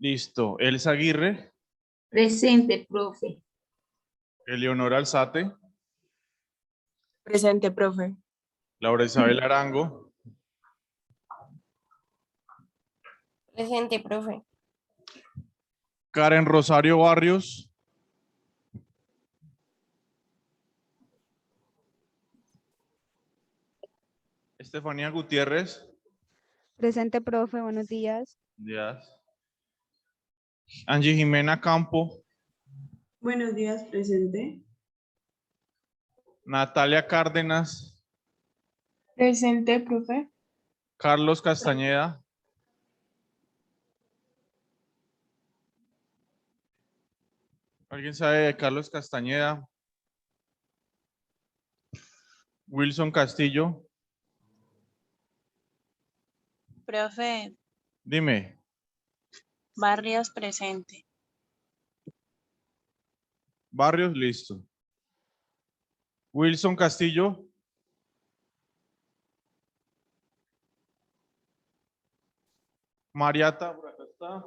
Listo. Elsa Aguirre. Presente, profe. Eleonora Alzate. Presente, profe. Laura Isabel Arango. Presente, profe. Karen Rosario Barrios. Estefanía Gutiérrez. Presente, profe, buenos días. Díaz. Angie Jimena Campo. Buenos días, presente. Natalia Cárdenas. Presente, profe. Carlos Castañeda. ¿Alguien sabe de Carlos Castañeda? Wilson Castillo. Profe, Dime. Barrios presente. Barrios, listo. Wilson Castillo. Mariata, por acá está.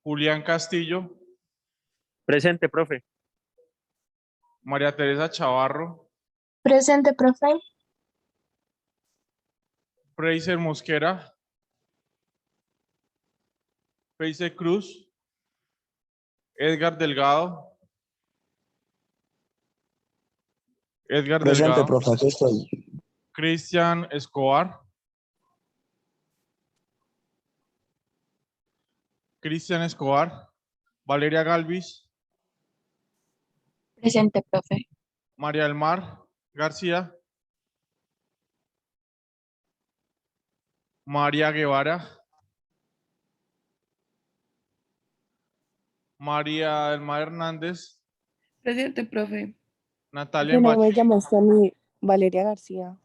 Julián Castillo. Presente, profe. María Teresa Chavarro. Presente, profe. Fraser Mosquera. Fraser Cruz. Edgar Delgado. Edgar Presente, Delgado. profe, aquí estoy. Cristian Escobar. Cristian Escobar. Valeria Galvis. Presente, profe. María del Mar García. María Guevara. María del Mar Hernández. Presente, profe. Natalia No me Embachi. llamaste a mí, Valeria García.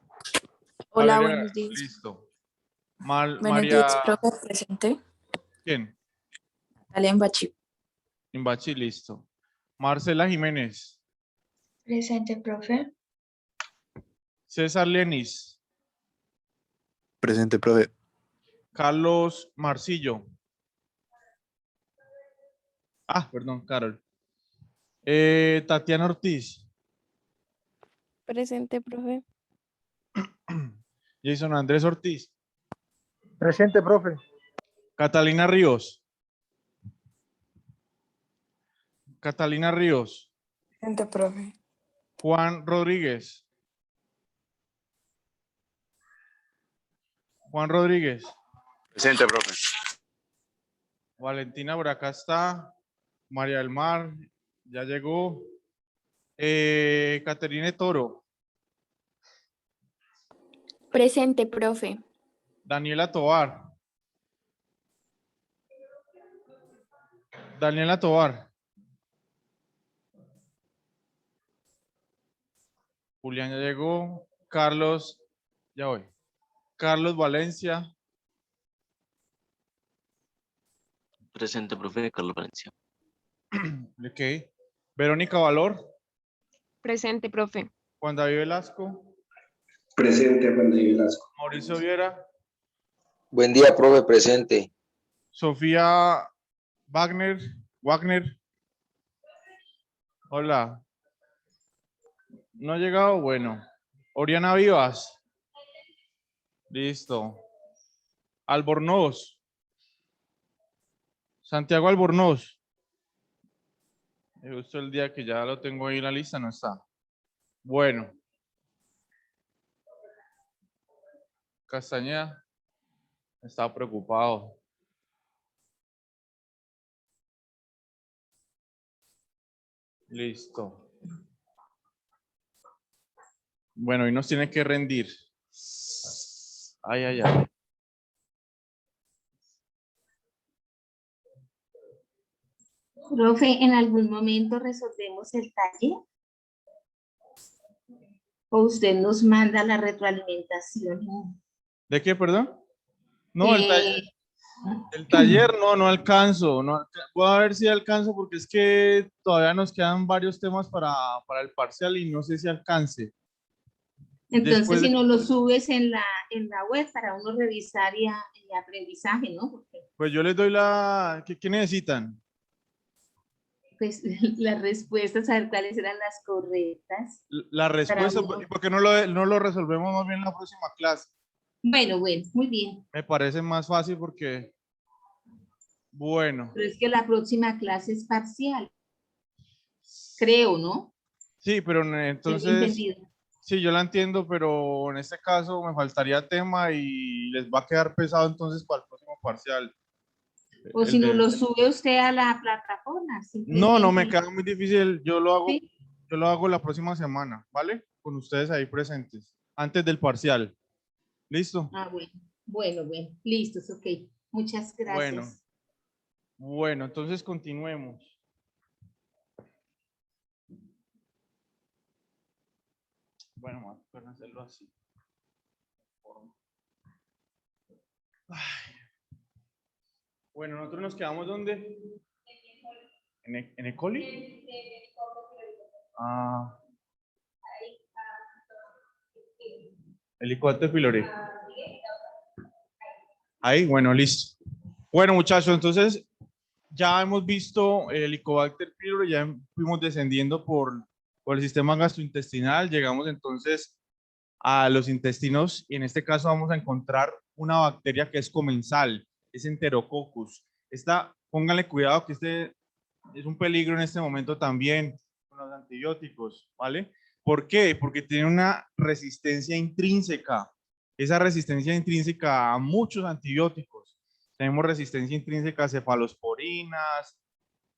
Hola, Valeria, buenos días. listo. Buenos María, días, profe, presente. ¿quién? Natalia Embachi. Imbachi, listo. Marcela Jiménez. Presente, profe. César Lenis. Presente, profe. Carlos Marcillo. Perdón, Carol. Tatiana Ortiz. Presente, profe. Jason Andrés Ortiz. Presente, profe. Catalina Ríos. Catalina Ríos. Presente, profe. Juan Rodríguez. Juan Rodríguez. Presente, profe. Valentina, por acá está. María del Mar, ya llegó. Caterine Toro. Presente, profe. Daniela Tovar. Daniela Tovar. Julián ya llegó. Carlos, ya voy. Carlos Valencia. Presente, profe, Carlos Valencia. Ok. Verónica Valor. Presente, profe. Juan David Velasco. Presente, Juan David Velasco. Mauricio Viera. Buen día, profe, presente. Sofía Wagner. Hola. ¿No ha llegado? Bueno. Oriana Vivas. Listo. Albornoz. Santiago Albornoz. Justo el día que ya lo tengo ahí en la lista, no está. Bueno. Castañeda. Estaba preocupado. Listo. Bueno, y nos tiene que rendir. Ay, ay, ay. Profe, ¿en algún momento resolvemos el taller? ¿O usted nos manda la retroalimentación? ¿De qué, perdón? No, Eh, el taller no alcanzo. Voy a ver si alcanzo porque es que todavía nos quedan varios temas para el parcial y no sé si alcance. Entonces, Después si de- no lo subes en la web para uno revisar y aprendizaje, ¿no? Porque Pues yo les doy la... ¿Qué necesitan? pues las respuestas, a ver cuáles eran las correctas. La respuesta, uno. ¿por qué no lo resolvemos más bien en la próxima clase? Bueno, muy bien. Me parece más fácil porque... Bueno, Pero es que la próxima clase es parcial. Creo, ¿no? sí, pero Tengo entonces... entendido. Sí, yo la entiendo, pero en este caso me faltaría tema y les va a quedar pesado entonces para el próximo parcial. O El si no de- lo sube usted a la plataforma. No, me simplemente. queda muy difícil. Sí. Yo lo hago la próxima semana, ¿vale? Con ustedes ahí presentes, antes del parcial. ¿Listo? Ah, bueno. Listos, ok. Muchas gracias. Bueno, entonces continuemos. Bueno, vamos a hacerlo así. Ay. Bueno, nosotros nos quedamos ¿dónde? ¿En Ecoli? Ah. Helicóptero Filore. Ahí, bueno, listo. Bueno, muchachos, entonces ya hemos visto el Helicobacter pylori, ya fuimos descendiendo por el sistema gastrointestinal, llegamos entonces a los intestinos y en este caso vamos a encontrar una bacteria que es comensal, es Enterococcus. Pónganle cuidado que este es un peligro en este momento también con los antibióticos, ¿vale? ¿Por qué? Porque tiene una resistencia intrínseca. Esa resistencia intrínseca a muchos antibióticos. Tenemos resistencia intrínseca a cefalosporinas,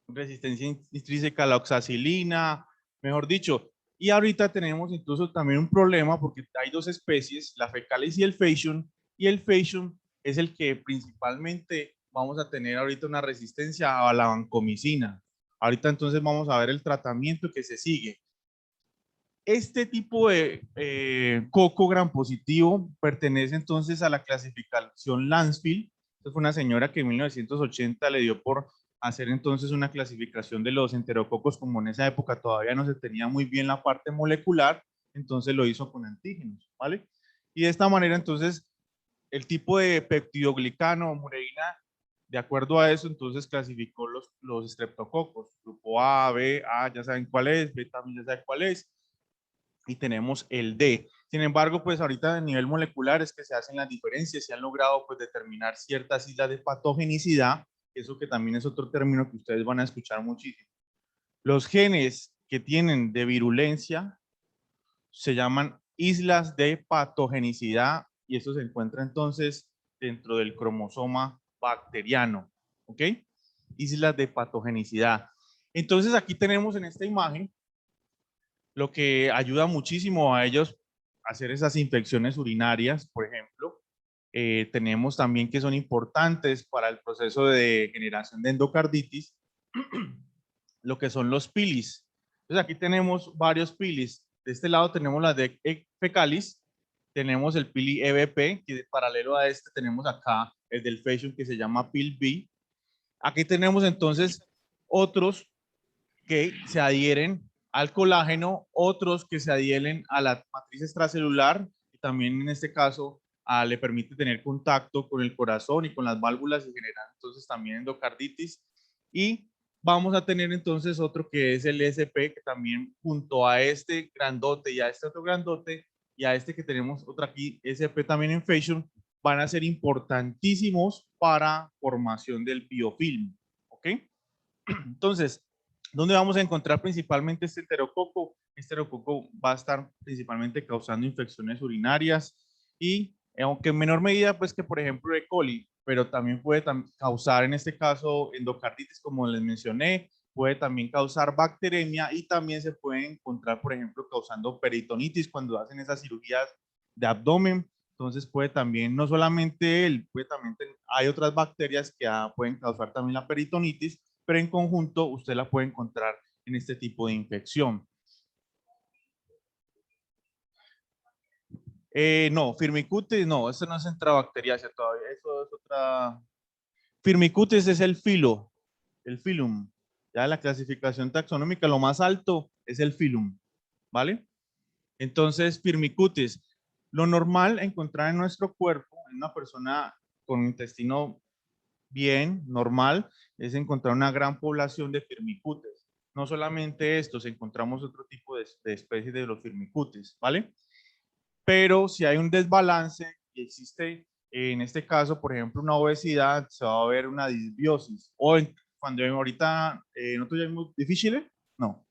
resistencia intrínseca a la oxacilina, mejor dicho. Y ahorita tenemos incluso también un problema porque hay dos especies, la fecalis y el faecium es el que principalmente vamos a tener ahorita una resistencia a la vancomicina. Ahorita entonces vamos a ver el tratamiento que se sigue. Este tipo de coco gram positivo pertenece entonces a la clasificación Lancefield. Esta fue una señora que en 1980 le dio por hacer entonces una clasificación de los enterococos, como en esa época todavía no se tenía muy bien la parte molecular, entonces lo hizo con antígenos, ¿vale? Y de esta manera entonces el tipo de peptidoglicano o mureína, de acuerdo a eso, entonces clasificó los estreptococos, grupo A, B, A, ya saben cuál es, B también ya saben cuál es, y tenemos el D. Sin embargo, pues ahorita a nivel molecular es que se hacen las diferencias, se han logrado pues determinar ciertas islas de patogenicidad, eso que también es otro término que ustedes van a escuchar muchísimo. Los genes que tienen de virulencia se llaman islas de patogenicidad y eso se encuentra entonces dentro del cromosoma bacteriano, ¿ok? Islas de patogenicidad. Entonces aquí tenemos en esta imagen lo que ayuda muchísimo a ellos a hacer esas infecciones urinarias, por ejemplo. Tenemos también que son importantes para el proceso de generación de endocarditis, lo que son los pilis. Entonces aquí tenemos varios pilis. De este lado tenemos la de fecalis, tenemos el pili EBP, que paralelo a este tenemos acá el del faecium que se llama pil B. Aquí tenemos entonces otros que se adhieren al colágeno, otros que se adhieren a la matriz extracelular y también en este caso le permite tener contacto con el corazón y con las válvulas y generar entonces también endocarditis. Y vamos a tener entonces otro que es el SP, que también junto a este grandote y a este otro grandote y a este que tenemos otro aquí, SP también en faecium, van a ser importantísimos para formación del biofilm, ¿ok? Entonces, ¿dónde vamos a encontrar principalmente este enterococo? Este enterococo va a estar principalmente causando infecciones urinarias y, aunque en menor medida, pues que por ejemplo E. coli, pero también puede causar en este caso endocarditis, como les mencioné, puede también causar bacteremia y también se puede encontrar, por ejemplo, causando peritonitis cuando hacen esas cirugías de abdomen. Entonces puede también, no solamente él, hay otras bacterias que pueden causar también la peritonitis, pero en conjunto usted la puede encontrar en este tipo de infección. No, Firmicutes, no, eso no es enterobacteriaceae todavía, eso es otra. Firmicutes es el filo, el filum. Ya la clasificación taxonómica, lo más alto es el filum, ¿vale? Entonces, firmicutes, lo normal encontrar en nuestro cuerpo, en una persona con un intestino bien, normal, es encontrar una gran población de firmicutes. No solamente estos, encontramos otro tipo de especies de los firmicutes, ¿vale? Pero si hay un desbalance y existe, en este caso, por ejemplo, una obesidad, se va a ver una disbiosis. O cuando ahorita, ¿nosotros llamamos difíciles? No.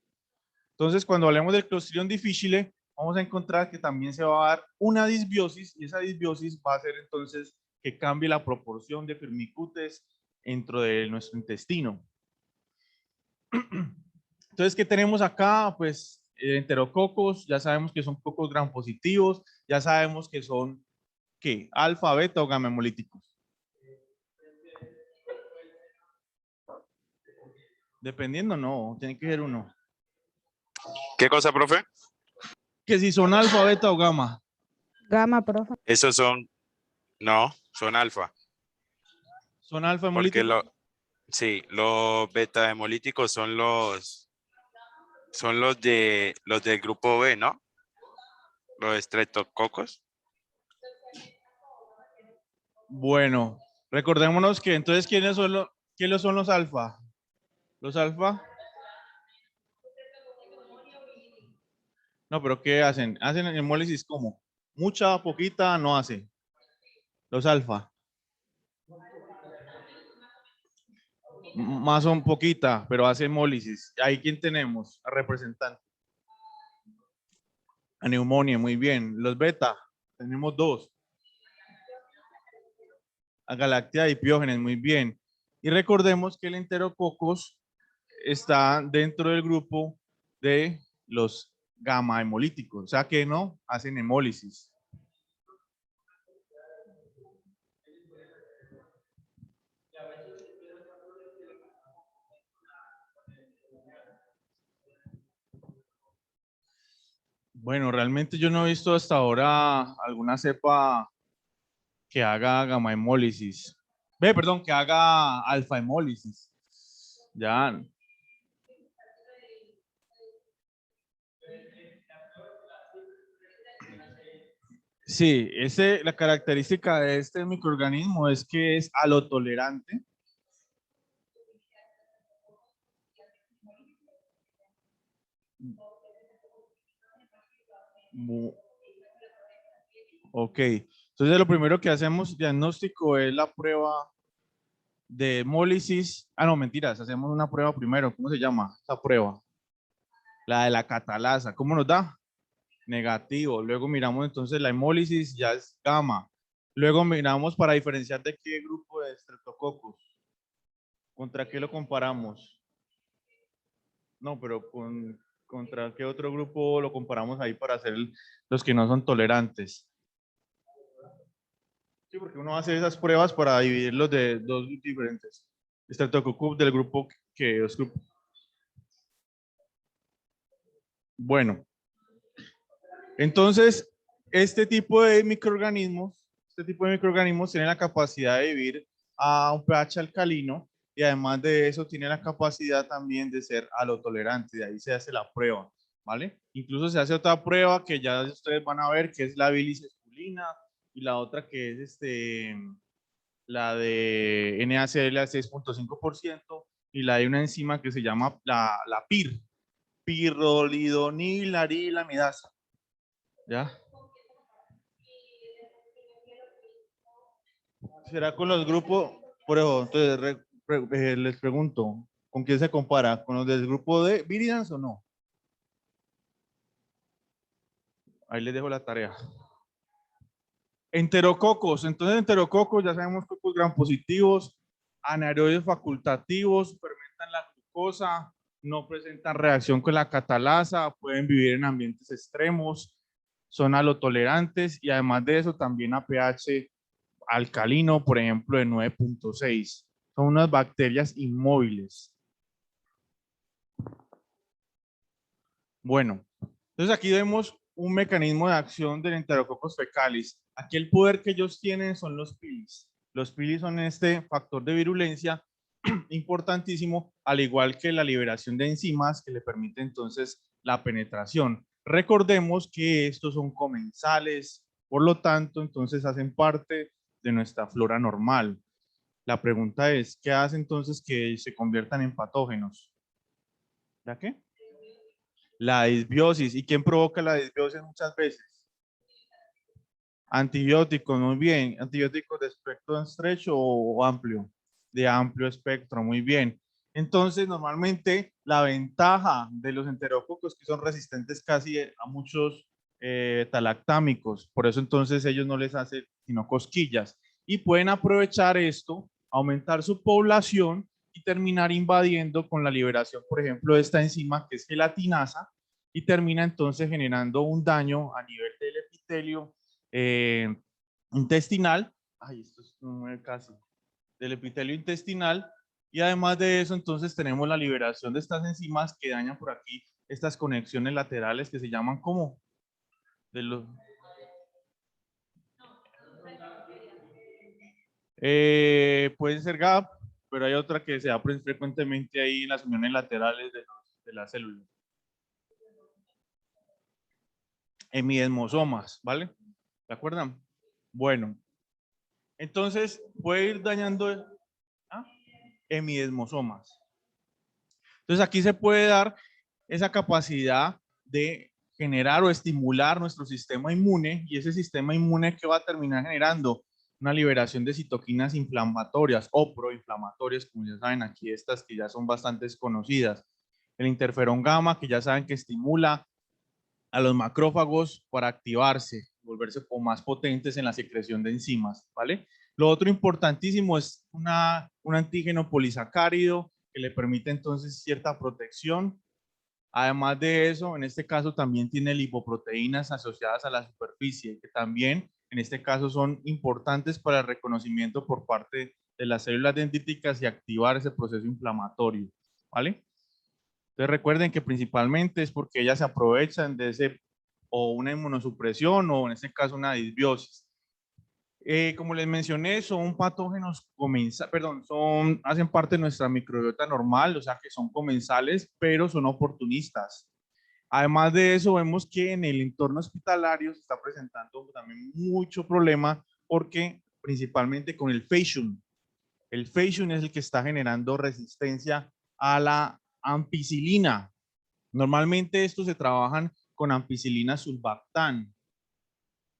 Entonces, cuando hablemos del Clostridium difficile, vamos a encontrar que también se va a dar una disbiosis, y esa disbiosis va a hacer entonces que cambie la proporción de firmicutes dentro de nuestro intestino. Entonces, ¿qué tenemos acá? Pues enterococos, ya sabemos que son cocos gram positivos, ya sabemos que son, ¿qué? Alfa, beta o gamma hemolíticos. Dependiendo, no, tiene que ser uno. ¿Qué cosa, profe? Que si son alfa, beta o gamma. Gamma, profe. Esos son, no, son alfa. Son alfa Porque hemolíticos. sí, los beta hemolíticos son los del grupo B, ¿no? Los estreptococos. Bueno, recordémonos que entonces, ¿quiénes son los alfa? Los alfa. No, pero ¿qué hacen? Hacen hemólisis ¿cómo? Mucha, poquita, no hace. Los alfa. Más o poquita, pero hace hemólisis. Ahí, ¿quién tenemos? A representante. A neumonía, muy bien. Los beta, tenemos dos. A galactia y piógenes, muy bien. Y recordemos que el enterococos está dentro del grupo de los gamma hemolíticos, o sea que no hacen hemólisis. Bueno, realmente yo no he visto hasta ahora alguna cepa que haga gamma hemólisis. Perdón, que haga alfa hemólisis. Ya. Sí, la característica de este microorganismo es que es halotolerante. Ok, entonces lo primero que hacemos diagnóstico es la prueba de hemólisis. Ah, no, mentiras, hacemos una prueba primero. ¿Cómo se llama esa prueba? La de la catalasa. ¿Cómo nos da? Negativo. Luego miramos entonces la hemólisis, ya es gamma. Luego miramos para diferenciar de qué grupo de estreptococos. ¿Contra qué lo comparamos? No, pero ¿contra qué otro grupo lo comparamos ahí para hacer los que no son tolerantes? Sí, porque uno hace esas pruebas para dividirlos de dos diferentes. Streptococcus del grupo que es grupo. Bueno, entonces este tipo de microorganismos tiene la capacidad de vivir a un pH alcalino y además de eso tiene la capacidad también de ser halotolerante. De ahí se hace la prueba, ¿vale? Incluso se hace otra prueba que ya ustedes van a ver que es la bilis esculina y la otra que es la de NaCl a 6.5% y la de una enzima que se llama la PIR, pirrolidonilaridamidasa. ¿Ya? ¿Será con los grupos? Pero entonces les pregunto, ¿con quién se compara? ¿Con los del grupo de Viridans o no? Ahí les dejo la tarea. Enterococos. Entonces, enterococos, ya sabemos cocos gram positivos, anaerobios facultativos, fermentan la glucosa, no presentan reacción con la catalasa, pueden vivir en ambientes extremos, son halotolerantes y además de eso también a pH alcalino, por ejemplo, de 9.6. Son unas bacterias inmóviles. Bueno, entonces aquí vemos un mecanismo de acción del Enterococcus fecalis. Aquí el poder que ellos tienen son los pilis. Los pilis son este factor de virulencia importantísimo, al igual que la liberación de enzimas que le permite entonces la penetración. Recordemos que estos son comensales, por lo tanto, entonces hacen parte de nuestra flora normal. La pregunta es, ¿qué hace entonces que se conviertan en patógenos? ¿La qué? La disbiosis. ¿Y quién provoca la disbiosis muchas veces? Antibióticos, muy bien. ¿Antibióticos de espectro estrecho o amplio? De amplio espectro, muy bien. Entonces, normalmente la ventaja de los enterococos es que son resistentes casi a muchos talactámicos. Por eso entonces ellos no les hacen sino cosquillas. Y pueden aprovechar esto, aumentar su población y terminar invadiendo con la liberación, por ejemplo, de esta enzima que es gelatinasa y termina entonces generando un daño a nivel del epitelio intestinal. Ay, esto es casi del epitelio intestinal. Y además de eso, entonces tenemos la liberación de estas enzimas que dañan por aquí estas conexiones laterales que se llaman como de los pueden ser GAP, pero hay otra que se da frecuentemente ahí en las uniones laterales de las células. Hemidesmosomas, ¿vale? ¿De acuerdo? Bueno, entonces puede ir dañando hemidesmosomas. Entonces aquí se puede dar esa capacidad de generar o estimular nuestro sistema inmune, y ese sistema inmune que va a terminar generando una liberación de citoquinas inflamatorias o proinflamatorias, como ya saben aquí estas que ya son bastante conocidas. El interferón gamma, que ya saben que estimula a los macrófagos para activarse, volverse más potentes en la secreción de enzimas, ¿vale? Lo otro importantísimo es un antígeno polisacárido que le permite entonces cierta protección. Además de eso, en este caso también tiene lipoproteínas asociadas a la superficie, que también en este caso son importantes para el reconocimiento por parte de las células dendríticas y activar ese proceso inflamatorio, ¿vale? Entonces recuerden que principalmente es porque ellas se aprovechan de ese o una inmunosupresión o en este caso una disbiosis. Como les mencioné, son patógenos hacen parte de nuestra microbiota normal, o sea que son comensales, pero son oportunistas. Además de eso, vemos que en el entorno hospitalario se está presentando también mucho problema porque principalmente con el Faecium. El Faecium es el que está generando resistencia a la ampicilina. Normalmente estos se trabajan con ampicilina sulbactam,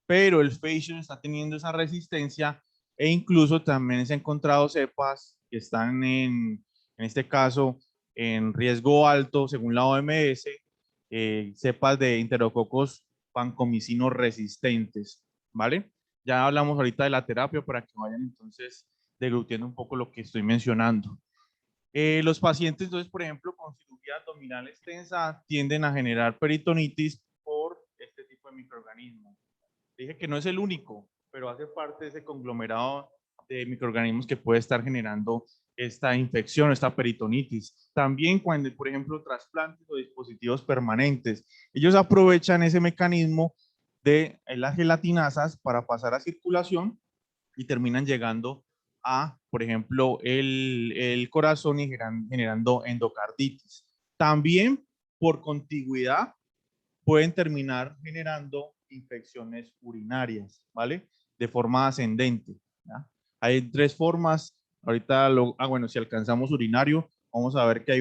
pero el Faecium está teniendo esa resistencia e incluso también se han encontrado cepas que están en este caso en riesgo alto según la OMS, cepas de enterococos vancomicinos resistentes, ¿vale? Ya hablamos ahorita de la terapia para que vayan entonces deglutiendo un poco lo que estoy mencionando. Los pacientes, entonces, por ejemplo, con cirugía abdominal extensa tienden a generar peritonitis por este tipo de microorganismos. Dije que no es el único, pero hace parte de ese conglomerado de microorganismos que puede estar generando esta infección, esta peritonitis. También cuando, por ejemplo, trasplantes o dispositivos permanentes, ellos aprovechan ese mecanismo de las gelatinasas para pasar a circulación y terminan llegando a, por ejemplo, el corazón y generando endocarditis. También por contigüidad pueden terminar generando infecciones urinarias, ¿vale? De forma ascendente, ¿ya? Hay tres formas. Ahorita, bueno, si alcanzamos urinario, vamos a ver que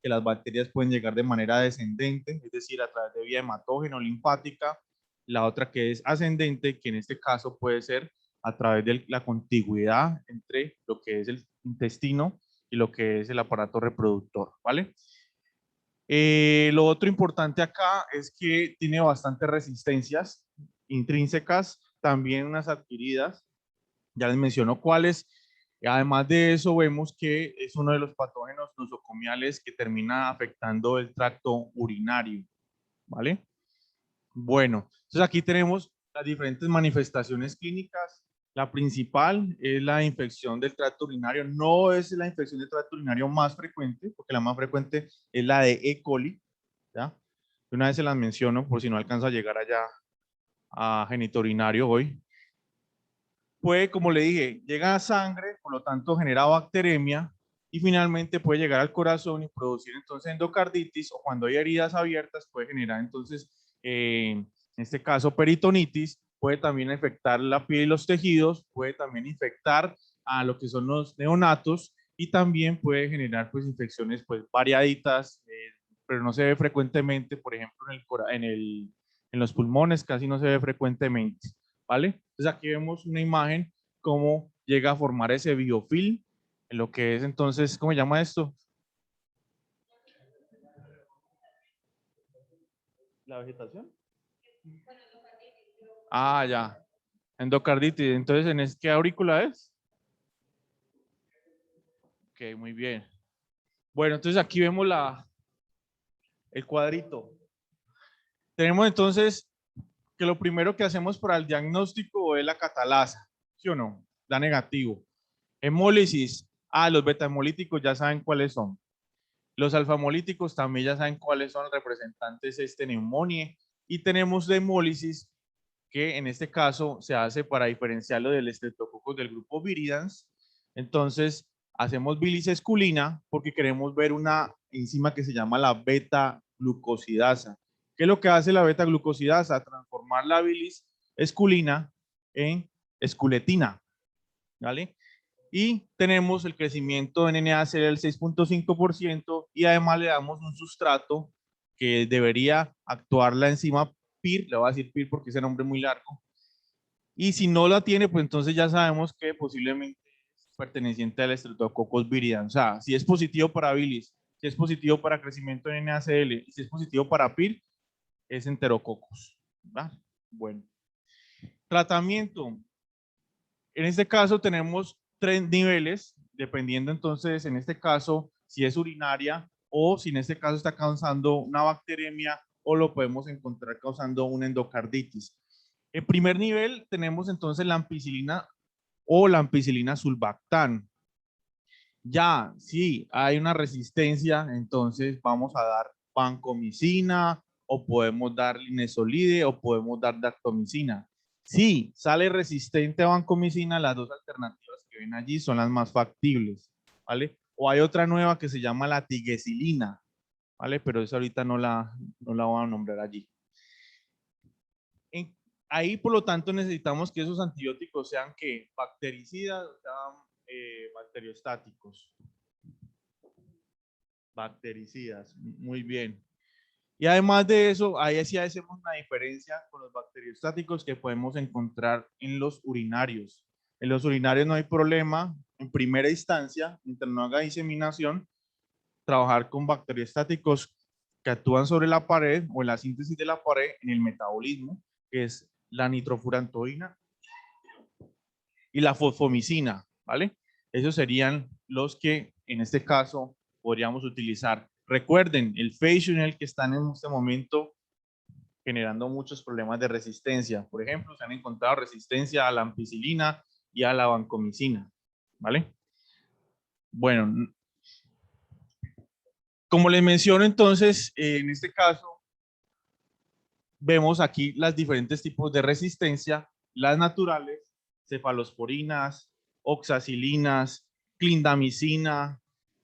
que las bacterias pueden llegar de manera descendente, es decir, a través de vía hematógeno linfática. La otra que es ascendente, que en este caso puede ser a través de la contigüidad entre lo que es el intestino y lo que es el aparato reproductor, ¿vale? Lo otro importante acá es que tiene bastantes resistencias intrínsecas, también unas adquiridas, ya les menciono cuáles. Además de eso, vemos que es uno de los patógenos nosocomiales que termina afectando el tracto urinario, ¿vale? Bueno, entonces aquí tenemos las diferentes manifestaciones clínicas. La principal es la infección del tracto urinario. No es la infección del tracto urinario más frecuente, porque la más frecuente es la de E. coli, ¿ya? Una vez se las menciono por si no alcanza a llegar allá a genitourinario hoy. Puede, como le dije, llega a sangre, por lo tanto genera bacteremia y finalmente puede llegar al corazón y producir entonces endocarditis, o cuando hay heridas abiertas puede generar entonces en este caso peritonitis, puede también afectar la piel y los tejidos, puede también infectar a lo que son los neonatos y también puede generar pues infecciones pues variaditas, pero no se ve frecuentemente, por ejemplo en los pulmones casi no se ve frecuentemente, ¿vale? Entonces aquí vemos una imagen cómo llega a formar ese biofilm en lo que es entonces, ¿cómo se llama esto? ¿La vegetación? Ah, ya. Endocarditis. Entonces, ¿qué aurícula es? Ok, muy bien. Bueno, entonces aquí vemos el cuadrito. Tenemos entonces que lo primero que hacemos para el diagnóstico es la catalasa, ¿sí o no? Da negativo. Hemólisis. Los beta-hemolíticos ya saben cuáles son. Los alfamolíticos también ya saben cuáles son los representantes de este neumonía. Y tenemos de hemólisis, que en este caso se hace para diferenciarlo del Streptococcus del grupo viridans. Entonces, hacemos bilis esculina porque queremos ver una enzima que se llama la beta-glucosidasa. ¿Qué es lo que hace la beta-glucosidasa? Transformar la bilis esculina en esculetina, ¿vale? Y tenemos el crecimiento en NAC del 6.5% y además le damos un sustrato que debería actuar la enzima PIR, le voy a decir PIR porque ese nombre es muy largo, y si no la tiene, pues entonces ya sabemos que posiblemente es perteneciente al Streptococcus viridans. O sea, si es positivo para bilis, si es positivo para crecimiento en NaCl, y si es positivo para PIR, es Enterococcus. ¿Va? Bueno. Tratamiento. En este caso tenemos 3 niveles, dependiendo entonces, en este caso, si es urinaria o si en este caso está causando una bacteremia o lo podemos encontrar causando una endocarditis. En primer nivel tenemos entonces la ampicilina o la ampicilina sulbactam. Ya, si hay una resistencia, entonces vamos a dar vancomicina o podemos dar linezolide o podemos dar dactomicina. Si sale resistente a vancomicina, las dos alternativas que ven allí son las más factibles, ¿vale? O hay otra nueva que se llama la tigesilina, ¿vale? Pero esa ahorita no la voy a nombrar allí. Ahí, por lo tanto, necesitamos que esos antibióticos sean que bactericidas, sean bacteriostáticos. Bactericidas, muy bien. Y además de eso, ahí sí hacemos una diferencia con los bacteriostáticos que podemos encontrar en los urinarios. En los urinarios no hay problema, en primera instancia, mientras no haga diseminación, trabajar con bacteriostáticos que actúan sobre la pared o en la síntesis de la pared en el metabolismo, que es la nitrofurantoína y la fosfomicina, ¿vale? Esos serían los que en este caso podríamos utilizar. Recuerden, el Fasional que están en este momento generando muchos problemas de resistencia. Por ejemplo, se han encontrado resistencia a la ampicilina y a la vancomicina, ¿vale? Bueno, como les menciono entonces, en este caso, vemos aquí las diferentes tipos de resistencia, las naturales, cefalosporinas, oxacilinas, clindamicina,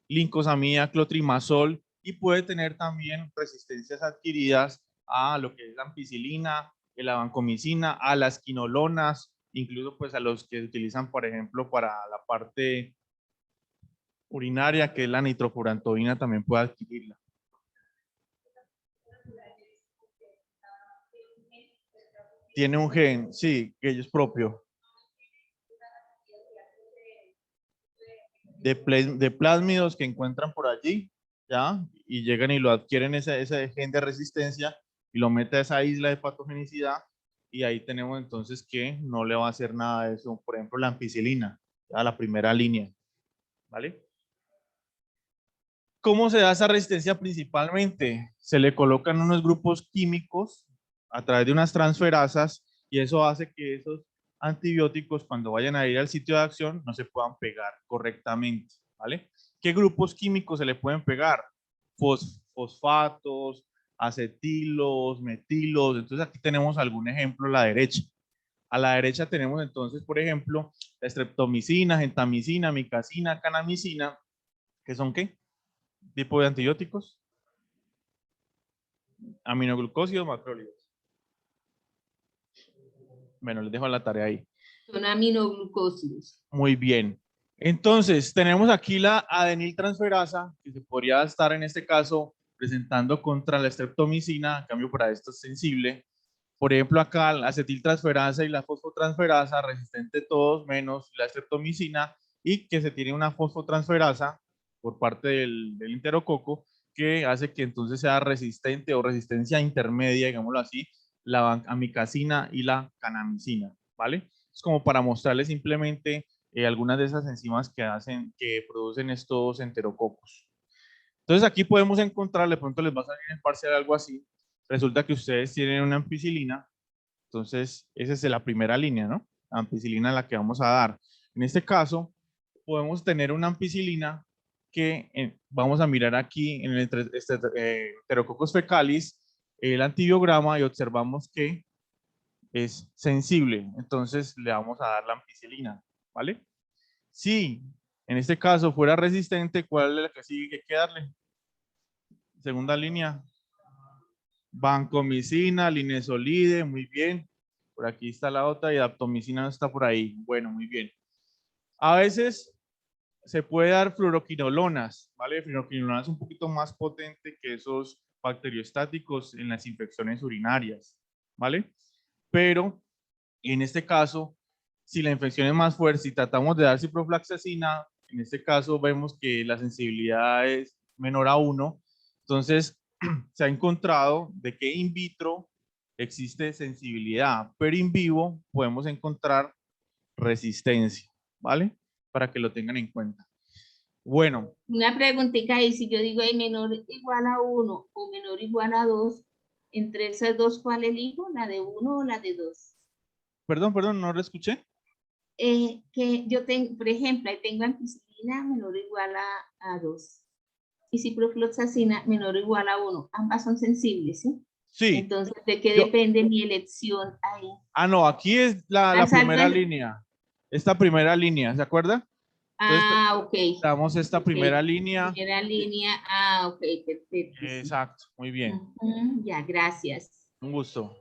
lincosamida, clotrimazol, y puede tener también resistencias adquiridas a lo que es la ampicilina, la vancomicina, a las quinolonas, incluso pues a los que utilizan, por ejemplo, para la parte urinaria, que es la nitrofurantoína, también puede adquirirla. Tiene un gen, sí, que es propio. De plásmidos que encuentran por allí, ¿ya? Y llegan y lo adquieren ese gen de resistencia y lo mete a esa isla de patogenicidad y ahí tenemos entonces que no le va a hacer nada de eso. Por ejemplo, la ampicilina, ¿ya? La primera línea, ¿vale? ¿Cómo se da esa resistencia principalmente? Se le colocan unos grupos químicos a través de unas transferasas y eso hace que esos antibióticos cuando vayan a ir al sitio de acción no se puedan pegar correctamente, ¿vale? ¿Qué grupos químicos se le pueden pegar? Fosfatos, acetilos, metilos. Entonces aquí tenemos algún ejemplo a la derecha. A la derecha tenemos entonces, por ejemplo, la streptomicina, gentamicina, micacina, canamicina, ¿qué son qué? ¿Tipo de antibióticos? Aminoglucósidos, macrólidos. Bueno, les dejo la tarea ahí. Son aminoglucósidos. Muy bien. Entonces, tenemos aquí la adeniltransferasa, que se podría estar en este caso presentando contra la streptomicina, en cambio para esto es sensible. Por ejemplo, acá la acetiltransferasa y la fosfotransferasa, resistente todos menos la streptomicina, y que se tiene una fosfotransferasa por parte del enterococo, que hace que entonces sea resistente o resistencia intermedia, digámoslo así, la amicacina y la canamicina, ¿vale? Es como para mostrarles simplemente algunas de esas enzimas que producen estos enterococos. Entonces aquí podemos encontrar, de pronto les va a salir en parcial algo así. Resulta que ustedes tienen una ampicilina, entonces esa es la primera línea, ¿no? La ampicilina es la que vamos a dar. En este caso, podemos tener una ampicilina que vamos a mirar aquí en el Enterococcus fecalis, el antibiograma, y observamos que es sensible, entonces le vamos a dar la ampicilina, ¿vale? Si en este caso fuera resistente, ¿cuál es la que sigue que hay que darle? Segunda línea, vancomicina, linezolide, muy bien. Por aquí está la otra y daptomicina no está por ahí. Bueno, muy bien. A veces se puede dar fluoroquinolonas, ¿vale? Fluoroquinolonas es un poquito más potente que esos bacteriostáticos en las infecciones urinarias, ¿vale? Pero en este caso, si la infección es más fuerte, si tratamos de dar ciprofloxacina, en este caso vemos que la sensibilidad es menor a 1. Entonces, se ha encontrado de que in vitro existe sensibilidad, pero in vivo podemos encontrar resistencia, ¿vale? Para que lo tengan en cuenta. Bueno. Una preguntita ahí, si yo digo menor igual a 1 o menor igual a 2, entre esas dos, ¿cuál elijo? ¿La de 1 o la de 2? Perdón, no lo escuché. Que yo tengo, por ejemplo, ahí tengo ampicilina menor o igual a 2 y ciprofloxacina menor o igual a 1. Ambas son sensibles, ¿sí? Sí. Entonces, ¿de qué depende mi elección ahí? Ah, no, aquí es la primera línea. Esta primera línea, ¿se acuerda? Entonces, ok. Damos esta primera línea. Primera línea, ok, perfecto. Exacto, muy bien. Ya, gracias. Un gusto.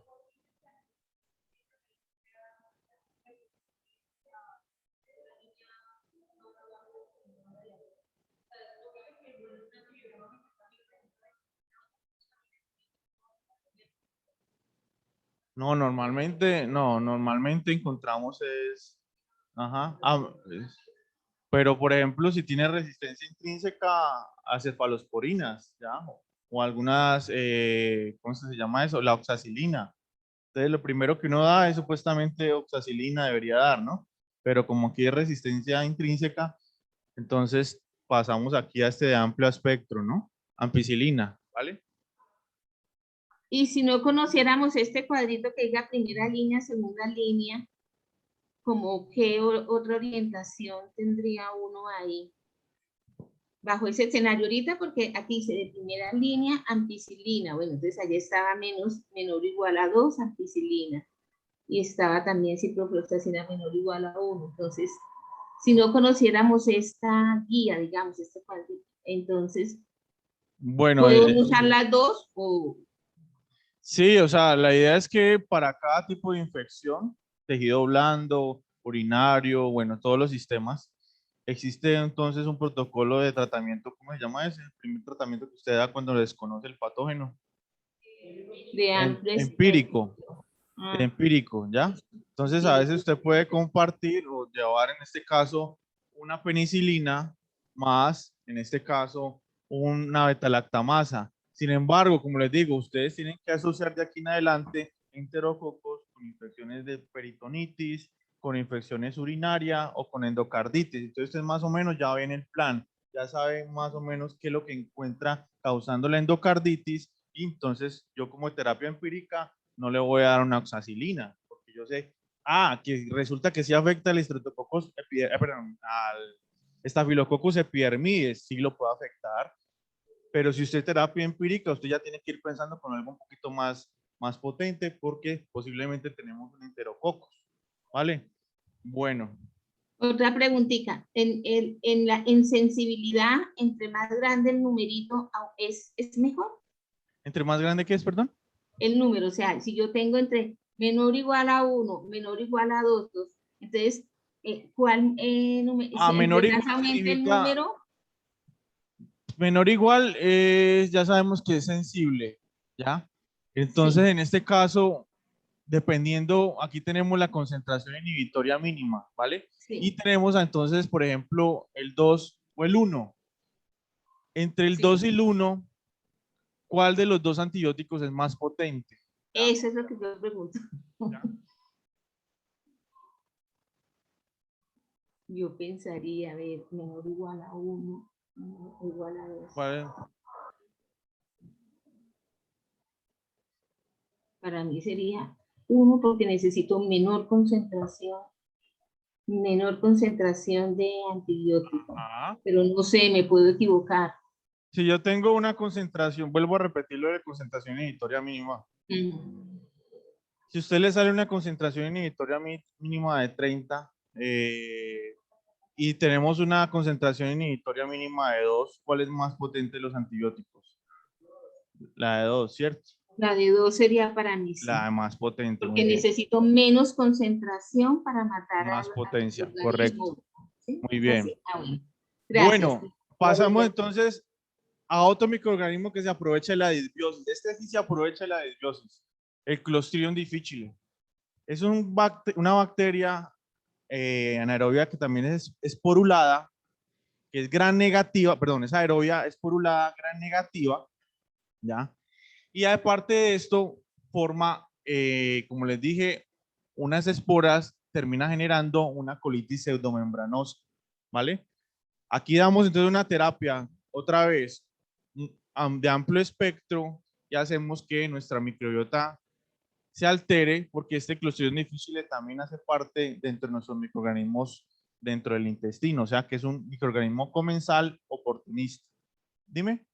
No, normalmente encontramos es, pero por ejemplo, si tiene resistencia intrínseca a cefalosporinas, ¿ya? O algunas, ¿cómo se llama eso? La oxacilina. Entonces, lo primero que uno da es supuestamente oxacilina, debería dar, ¿no? Pero como aquí hay resistencia intrínseca, entonces pasamos aquí a este de amplio espectro, ¿no? Ampicilina, ¿vale? Y si no conociéramos este cuadrito que diga primera línea, segunda línea, ¿como qué otra orientación tendría uno ahí? Bajo ese escenario ahorita, porque aquí dice de primera línea, ampicilina. Bueno, entonces allá estaba menor o igual a 2, ampicilina. Y estaba también ciprofloxacina menor o igual a 1. Entonces, si no conociéramos esta guía, digamos, este cuadrito, entonces, bueno, ¿podemos usar las dos o...? Sí, o sea, la idea es que para cada tipo de infección, tejido blando, urinario, bueno, todos los sistemas, existe entonces un protocolo de tratamiento, ¿cómo se llama ese? El primer tratamiento que usted da cuando desconoce el patógeno. Empírico. Empírico, ¿ya? Entonces a veces usted puede compartir o llevar en este caso una penicilina más, en este caso, una betalactamasa. Sin embargo, como les digo, ustedes tienen que asociar de aquí en adelante enterococos con infecciones de peritonitis, con infecciones urinarias o con endocarditis. Entonces, ustedes más o menos ya ven el plan, ya saben más o menos qué es lo que encuentra causando la endocarditis. Y entonces, yo como terapia empírica no le voy a dar una oxacilina, porque yo sé, que resulta que sí afecta al Streptococcus al Staphylococcus epidermidis, sí lo puede afectar. Pero si usted es terapia empírica, usted ya tiene que ir pensando con algo un poquito más potente, porque posiblemente tenemos un enterococos, ¿vale? Bueno. Otra preguntita. En sensibilidad, entre más grande el numerito, ¿es mejor? ¿Entre más grande qué es, perdón? El número, o sea, si yo tengo entre menor o igual a 1, menor o igual a 2. Entonces, ¿cuál menor igual aumenta el significa, número? menor igual ya sabemos que es sensible, ¿ya? Entonces, Sí. en este caso, dependiendo, aquí tenemos la concentración inhibitoria mínima, ¿vale? Sí. Y tenemos entonces, por ejemplo, el 2 o el 1. Entre el 2 y el 1, ¿cuál de los dos antibióticos es más potente? Eso es lo que yo pregunto. ¿Ya? Yo pensaría, a ver, menor o igual a 1, menor o igual a 2. Para mí sería 1 porque necesito menor concentración de antibiótico. Pero no sé, me puedo equivocar. Si yo tengo una concentración, vuelvo a repetirlo de concentración inhibitoria mínima. Si a usted le sale una concentración inhibitoria mínima de 30 y tenemos una concentración inhibitoria mínima de 2, ¿cuál es más potente de los antibióticos? La de 2, ¿cierto? La de 2 sería para mí, sí. La más potente. Porque necesito menos concentración para matar más al potencia, organismo. correcto. ¿Sí? Muy bien. Así. Bueno. Gracias. Bueno, pasamos entonces a otro microorganismo que se aprovecha de la disbiosis. Este sí se aprovecha de la disbiosis, el Clostridium difficile. Es una bacteria anaerobia que también es esporulada, que es gram negativa, perdón, es aerobia, esporulada, gram negativa, ¿ya? Y aparte de esto, forma, como les dije, unas esporas, termina generando una colitis pseudomembranosa, ¿vale? Aquí damos entonces una terapia, otra vez, de amplio espectro, y hacemos que nuestra microbiota se altere, porque este Clostridium difficile también hace parte dentro de nuestros microorganismos dentro del intestino, o sea que es un microorganismo comensal oportunista. Dime.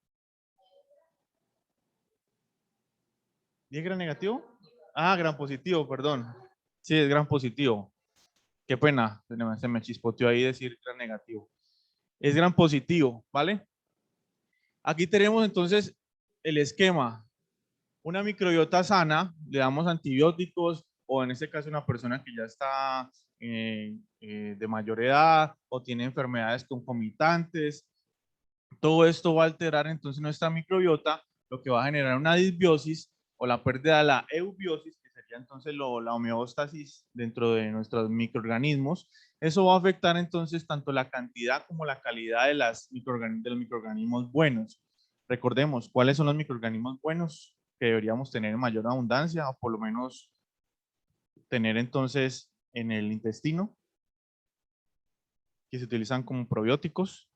¿Y es gran negativo? Ah, gran positivo, perdón. Sí, es gran positivo. Qué pena, se me chispoteó ahí decir gran negativo. Es gran positivo, ¿vale? Aquí tenemos entonces el esquema. Una microbiota sana, le damos antibióticos, o en este caso una persona que ya está de mayor edad o tiene enfermedades concomitantes. Todo esto va a alterar entonces nuestra microbiota, lo que va a generar una disbiosis o la pérdida de la eubiosis, que sería entonces la homeostasis dentro de nuestros microorganismos. Eso va a afectar entonces tanto la cantidad como la calidad de los microorganismos buenos. Recordemos, ¿cuáles son los microorganismos buenos que deberíamos tener en mayor abundancia o por lo menos tener entonces en el intestino, que se utilizan como probióticos?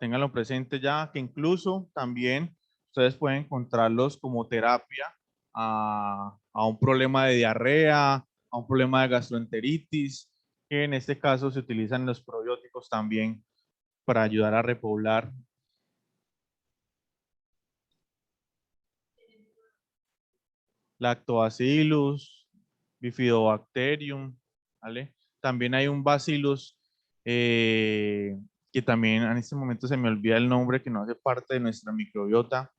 Ténganlo presente ya, que incluso también ustedes pueden encontrarlos como terapia a un problema de diarrea, a un problema de gastroenteritis, que en este caso se utilizan los probióticos también para ayudar a repoblar. Lactobacillus, Bifidobacterium, ¿vale? También hay un Bacillus que también en este momento se me olvida el nombre, que no hace parte de nuestra microbiota,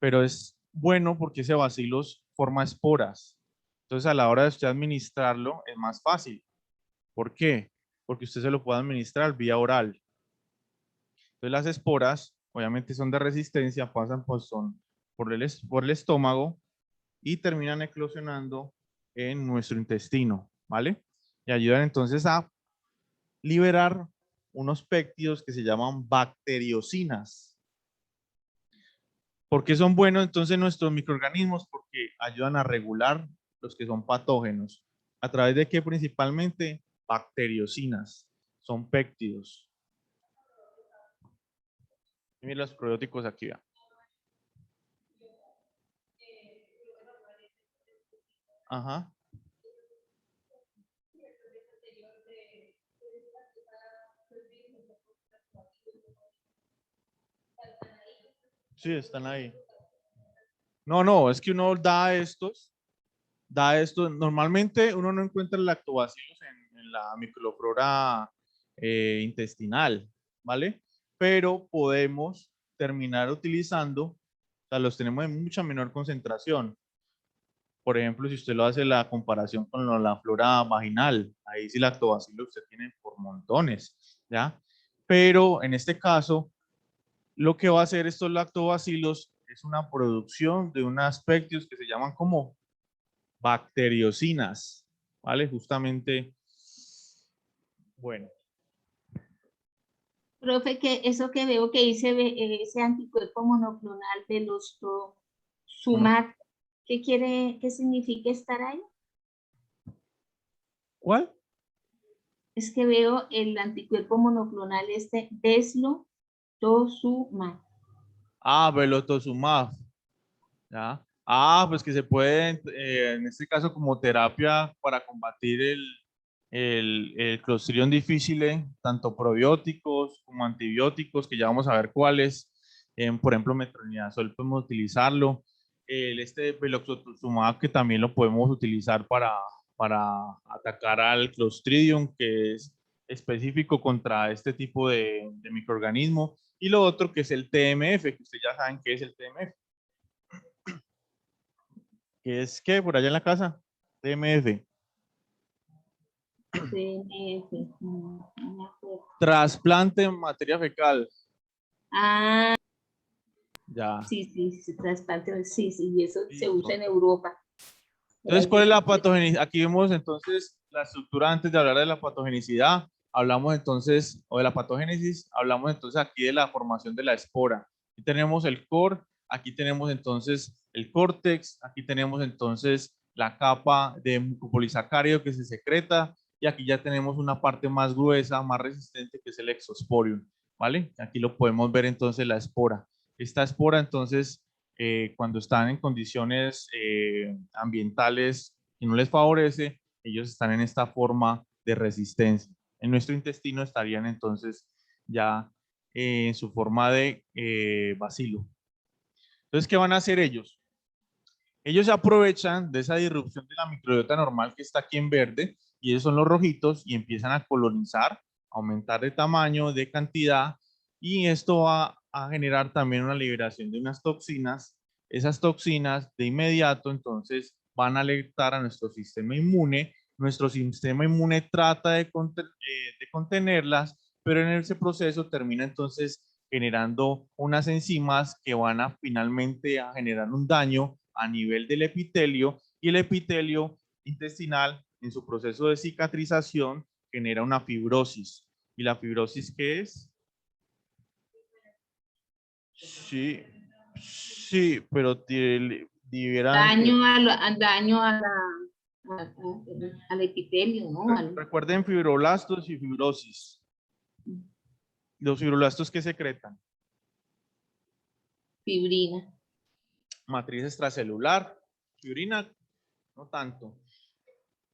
pero es bueno porque ese Bacillus forma esporas. Entonces a la hora de usted administrarlo es más fácil. ¿Por qué? Porque usted se lo puede administrar vía oral. Entonces las esporas obviamente son de resistencia, pasan por el estómago y terminan eclosionando en nuestro intestino, ¿vale? Y ayudan entonces a liberar unos péptidos que se llaman bacteriocinas. ¿Por qué son buenos entonces nuestros microorganismos? Porque ayudan a regular los que son patógenos. ¿A través de qué principalmente? Bacteriocinas. Son péptidos. Miren los probióticos aquí. ¿Vean? Ajá. Sí, están ahí. No, es que uno da estos. Normalmente uno no encuentra lactobacillus en la microflora intestinal, ¿vale? Pero podemos terminar utilizando sea, los tenemos en mucha menor concentración. Por ejemplo, si usted lo hace la comparación con la flora vaginal, ahí sí lactobacillus usted tiene por montones, ¿ya? Pero en este caso, lo que va a hacer estos lactobacilos es una producción de unos aspectos que se llaman como bacteriocinas, ¿vale? Justamente, bueno. Profe, que eso que veo que dice ese anticuerpo monoclonal velocituzumab, ¿qué significa estar ahí? ¿Cuál? Es que veo el anticuerpo monoclonal veslotuzumab. Ah, velotuzumab. ¿Ya? Ah, pues que se puede, en este caso, como terapia para combatir el Clostridium difficile, tanto probióticos como antibióticos, que ya vamos a ver cuáles. Por ejemplo, metronidazol podemos utilizarlo. Este velocituzumab, que también lo podemos utilizar para atacar al Clostridium, que es específico contra este tipo de microorganismo. Y lo otro que es el TMF, que ustedes ya saben qué es el TMF. ¿Qué es qué? Por allá en la casa. TMF. TMF. No me acuerdo. Trasplante en materia fecal. Ah, Ya. sí, trasplante, sí, y eso se usa en Europa. Entonces, ¿cuál es la patogenicidad? Aquí vemos entonces la estructura antes de hablar de la patogenicidad. Hablamos entonces, o de la patogénesis, hablamos entonces aquí de la formación de la espora. Aquí tenemos el core, aquí tenemos entonces el córtex, aquí tenemos entonces la capa de mucopolisacárido que se secreta, y aquí ya tenemos una parte más gruesa, más resistente, que es el exosporium, ¿vale? Aquí lo podemos ver entonces la espora. Esta espora entonces, cuando están en condiciones ambientales que no les favorece, ellos están en esta forma de resistencia. En nuestro intestino estarían entonces ya en su forma de bacilo. Entonces, ¿qué van a hacer ellos? Ellos se aprovechan de esa disrupción de la microbiota normal que está aquí en verde, y ellos son los rojitos, y empiezan a colonizar, aumentar de tamaño, de cantidad, y esto va a generar también una liberación de unas toxinas. Esas toxinas de inmediato entonces van a alertar a nuestro sistema inmune. Nuestro sistema inmune trata de contenerlas, pero en ese proceso termina entonces generando unas enzimas que van a finalmente a generar un daño a nivel del epitelio, y el epitelio intestinal en su proceso de cicatrización genera una fibrosis. ¿Y la fibrosis qué es? Sí, sí, pero daño al epitelio, ¿no? Recuerden fibroblastos y fibrosis. Los fibroblastos, ¿qué secretan? Fibrina. Matriz extracelular. Fibrina, no tanto.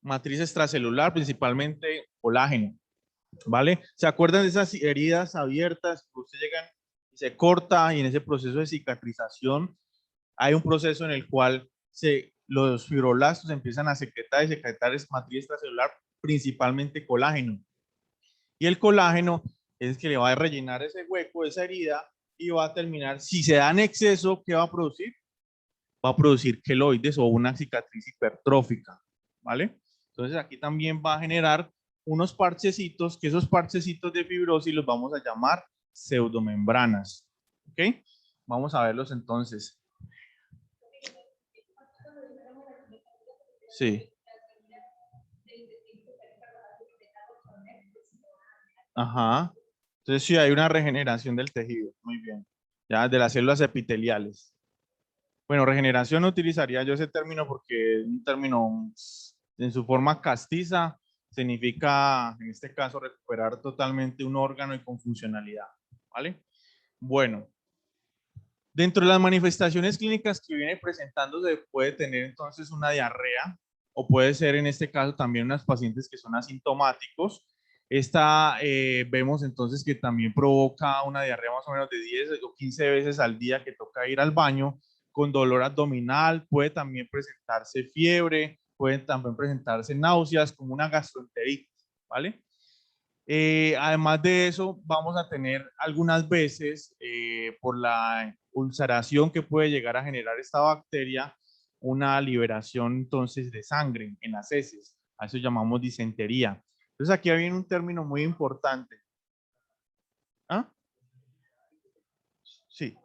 Matriz extracelular, principalmente colágeno, ¿vale? ¿Se acuerdan de esas heridas abiertas que usted llegan y se corta, y en ese proceso de cicatrización hay un proceso en el cual los fibroblastos empiezan a secretar, y secretar es matriz extracelular, principalmente colágeno? Y el colágeno es que le va a rellenar ese hueco, esa herida, y va a terminar, si se da en exceso, ¿qué va a producir? Va a producir queloides o una cicatriz hipertrófica, ¿vale? Entonces aquí también va a generar unos parchecitos, que esos parchecitos de fibrosis los vamos a llamar pseudomembranas, ¿ok? Vamos a verlos entonces. Sí. Ajá. Entonces sí hay una regeneración del tejido, muy bien. Ya, de las células epiteliales. Bueno, regeneración no utilizaría yo ese término porque es un término en su forma castiza, significa en este caso recuperar totalmente un órgano y con funcionalidad, ¿vale? Bueno, dentro de las manifestaciones clínicas que viene presentándose puede tener entonces una diarrea, o puede ser en este caso también unas pacientes que son asintomáticos. Esta vemos entonces que también provoca una diarrea más o menos de 10 o 15 veces al día, que toca ir al baño, con dolor abdominal. Puede también presentarse fiebre, pueden también presentarse náuseas, como una gastroenteritis, ¿vale? Además de eso, vamos a tener algunas veces, por la ulceración que puede llegar a generar esta bacteria, una liberación entonces de sangre en las heces. A eso llamamos disentería. Entonces aquí viene un término muy importante. ¿Ah? Sí.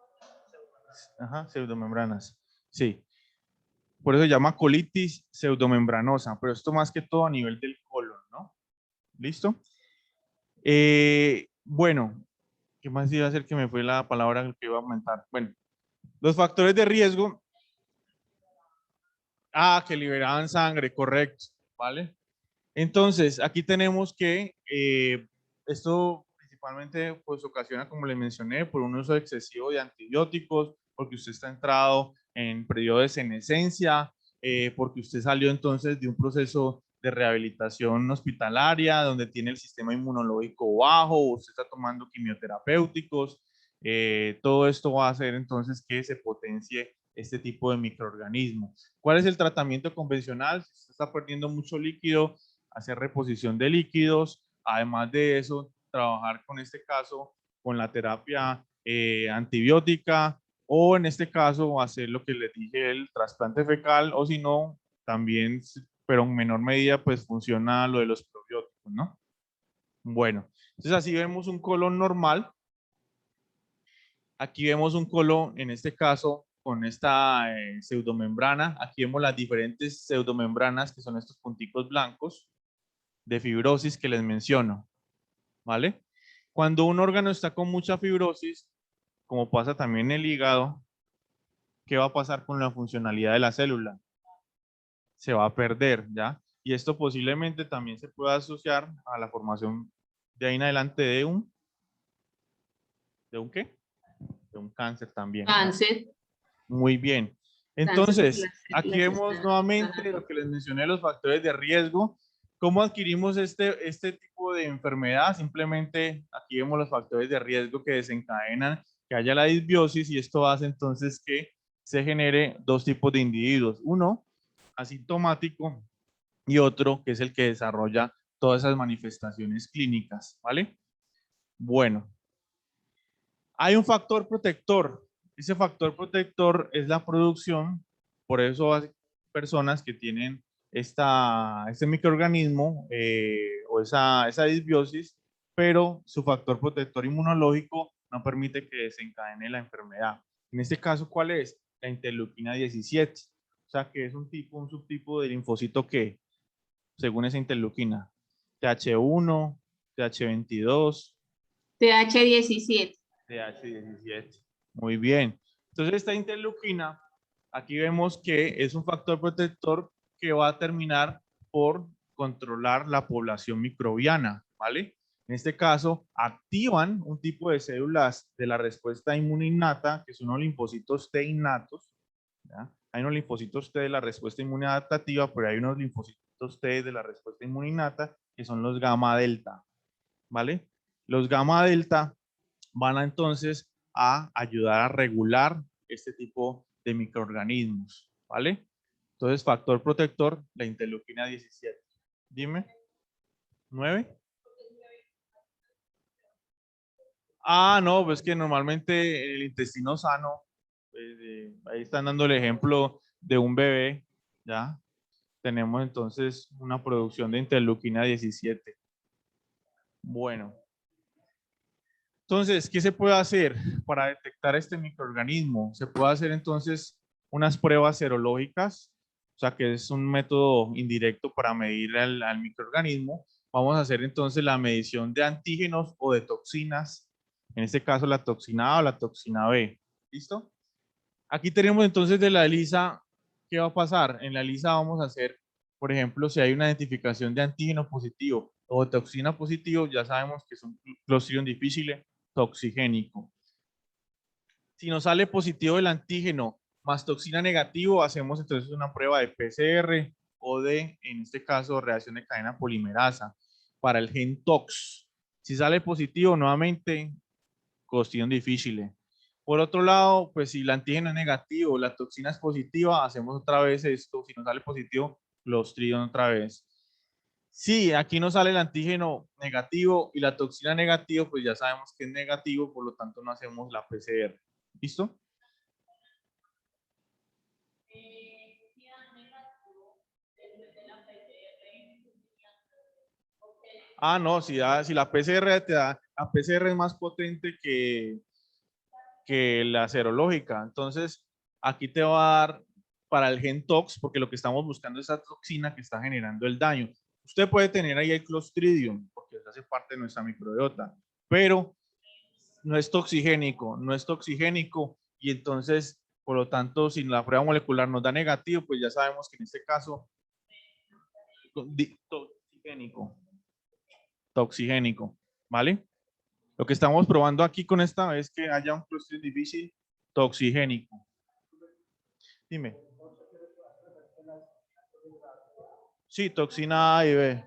Ajá, pseudomembranas. Sí. Por eso se llama colitis pseudomembranosa, pero esto más que todo a nivel del colon, ¿no? ¿Listo? Bueno, ¿qué más iba a hacer que me fue la palabra que iba a aumentar? Bueno, los factores de riesgo. Ah, que liberaban sangre, correcto, ¿vale? Entonces, aquí tenemos que esto principalmente pues ocasiona, como les mencioné, por un uso excesivo de antibióticos, porque usted está entrado en periodo de senescencia, porque usted salió entonces de un proceso de rehabilitación hospitalaria, donde tiene el sistema inmunológico bajo, usted está tomando quimioterapéuticos, todo esto va a hacer entonces que se potencie este tipo de microorganismos. ¿Cuál es el tratamiento convencional? Si usted está perdiendo mucho líquido, hacer reposición de líquidos, además de eso, trabajar con este caso, con la terapia antibiótica, o en este caso hacer lo que les dije, el trasplante fecal, o si no, también, pero en menor medida, pues funciona lo de los probióticos, ¿no? Bueno, entonces así vemos un colon normal. Aquí vemos un colon, en este caso, con esta pseudomembrana. Aquí vemos las diferentes pseudomembranas, que son estos punticos blancos de fibrosis que les menciono, ¿vale? Cuando un órgano está con mucha fibrosis, como pasa también en el hígado, ¿qué va a pasar con la funcionalidad de la célula? Se va a perder, ¿ya? Y esto posiblemente también se pueda asociar a la formación de ahí en adelante de un ¿qué? De un cáncer también. Cáncer. Muy bien. Entonces, aquí vemos nuevamente lo que les mencioné, los factores de riesgo. ¿Cómo adquirimos este tipo de enfermedad? Simplemente aquí vemos los factores de riesgo que desencadenan que haya la disbiosis, y esto hace entonces que se genere dos tipos de individuos. Uno, asintomático, y otro que es el que desarrolla todas esas manifestaciones clínicas, ¿vale? Bueno, hay un factor protector. Ese factor protector es la producción, por eso hay personas que tienen este microorganismo o esa disbiosis, pero su factor protector inmunológico no permite que desencadene la enfermedad. En este caso, ¿cuál es? La interleuquina 17. O sea, que es un subtipo de linfocito que, según esa interleuquina, TH1, TH22, TH17. TH17. Muy bien. Entonces esta interleuquina, aquí vemos que es un factor protector que va a terminar por controlar la población microbiana, ¿vale? En este caso, activan un tipo de células de la respuesta inmune innata, que son los linfocitos T innatos, ¿ya? Hay unos linfocitos T de la respuesta inmune adaptativa, pero hay unos linfocitos T de la respuesta inmune innata, que son los gamma delta, ¿vale? Los gamma delta van a entonces a ayudar a regular este tipo de microorganismos, ¿vale? Entonces, factor protector, la interleuquina 17. Dime. 9. Ah, no, pues que normalmente el intestino sano, pues, ahí están dando el ejemplo de un bebé, ¿ya? Tenemos entonces una producción de interleuquina 17. Bueno. Entonces, ¿qué se puede hacer para detectar este microorganismo? Se puede hacer entonces unas pruebas serológicas, o sea que es un método indirecto para medir al microorganismo. Vamos a hacer entonces la medición de antígenos o de toxinas, en este caso la toxina A o la toxina B. ¿Listo? Aquí tenemos entonces de la ELISA, ¿qué va a pasar? En la ELISA vamos a hacer, por ejemplo, si hay una identificación de antígeno positivo o de toxina positivo, ya sabemos que es un Clostridium difficile toxigénico. Si nos sale positivo el antígeno más toxina negativo, hacemos entonces una prueba de PCR o de, en este caso, reacción de cadena polimerasa para el gen TOX. Si sale positivo, nuevamente, Clostridium difficile. Por otro lado, pues si el antígeno es negativo, la toxina es positiva, hacemos otra vez esto. Si nos sale positivo, Clostridium otra vez. Sí, aquí nos sale el antígeno negativo y la toxina negativo, pues ya sabemos que es negativo, por lo tanto no hacemos la PCR. ¿Listo? Ah, no, si la PCR te da, la PCR es más potente que la serológica. Entonces, aquí te va a dar para el gen tox, porque lo que estamos buscando es esa toxina que está generando el daño. Usted puede tener ahí el Clostridium, porque eso hace parte de nuestra microbiota, pero no es toxigénico, y entonces, por lo tanto, si la prueba molecular nos da negativo, pues ya sabemos que en este caso, toxigénico, ¿vale? Lo que estamos probando aquí con esta es que haya un Clostridium difficile toxigénico. Dime. Sí, toxina A y B.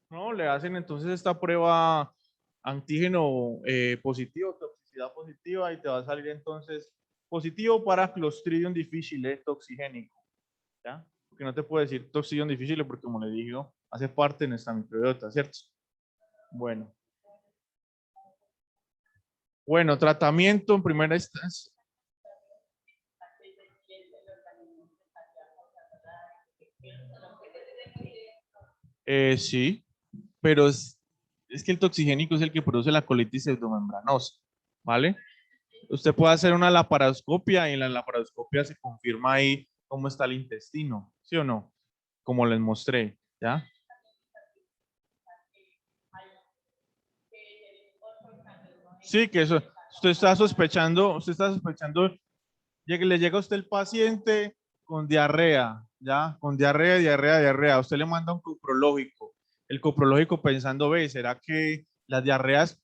No, le hacen entonces esta prueba antígeno positivo, toxicidad positiva, y te va a salir entonces positivo para Clostridium difficile toxigénico. ¿Ya? Porque no te puedo decir Clostridium difficile porque, como le digo, hace parte de nuestra microbiota, ¿cierto? Bueno. Bueno, tratamiento en primera instancia. Sí, pero es que el toxigénico es el que produce la colitis pseudomembranosa, ¿vale? Usted puede hacer una laparoscopia y en la laparoscopia se confirma ahí cómo está el intestino, ¿sí o no? Como les mostré, ¿ya? Sí, que eso, usted está sospechando, le llega a usted el paciente con diarrea, ¿ya? Con diarrea. Usted le manda un coprológico. El coprológico pensando, ve, ¿será que las diarreas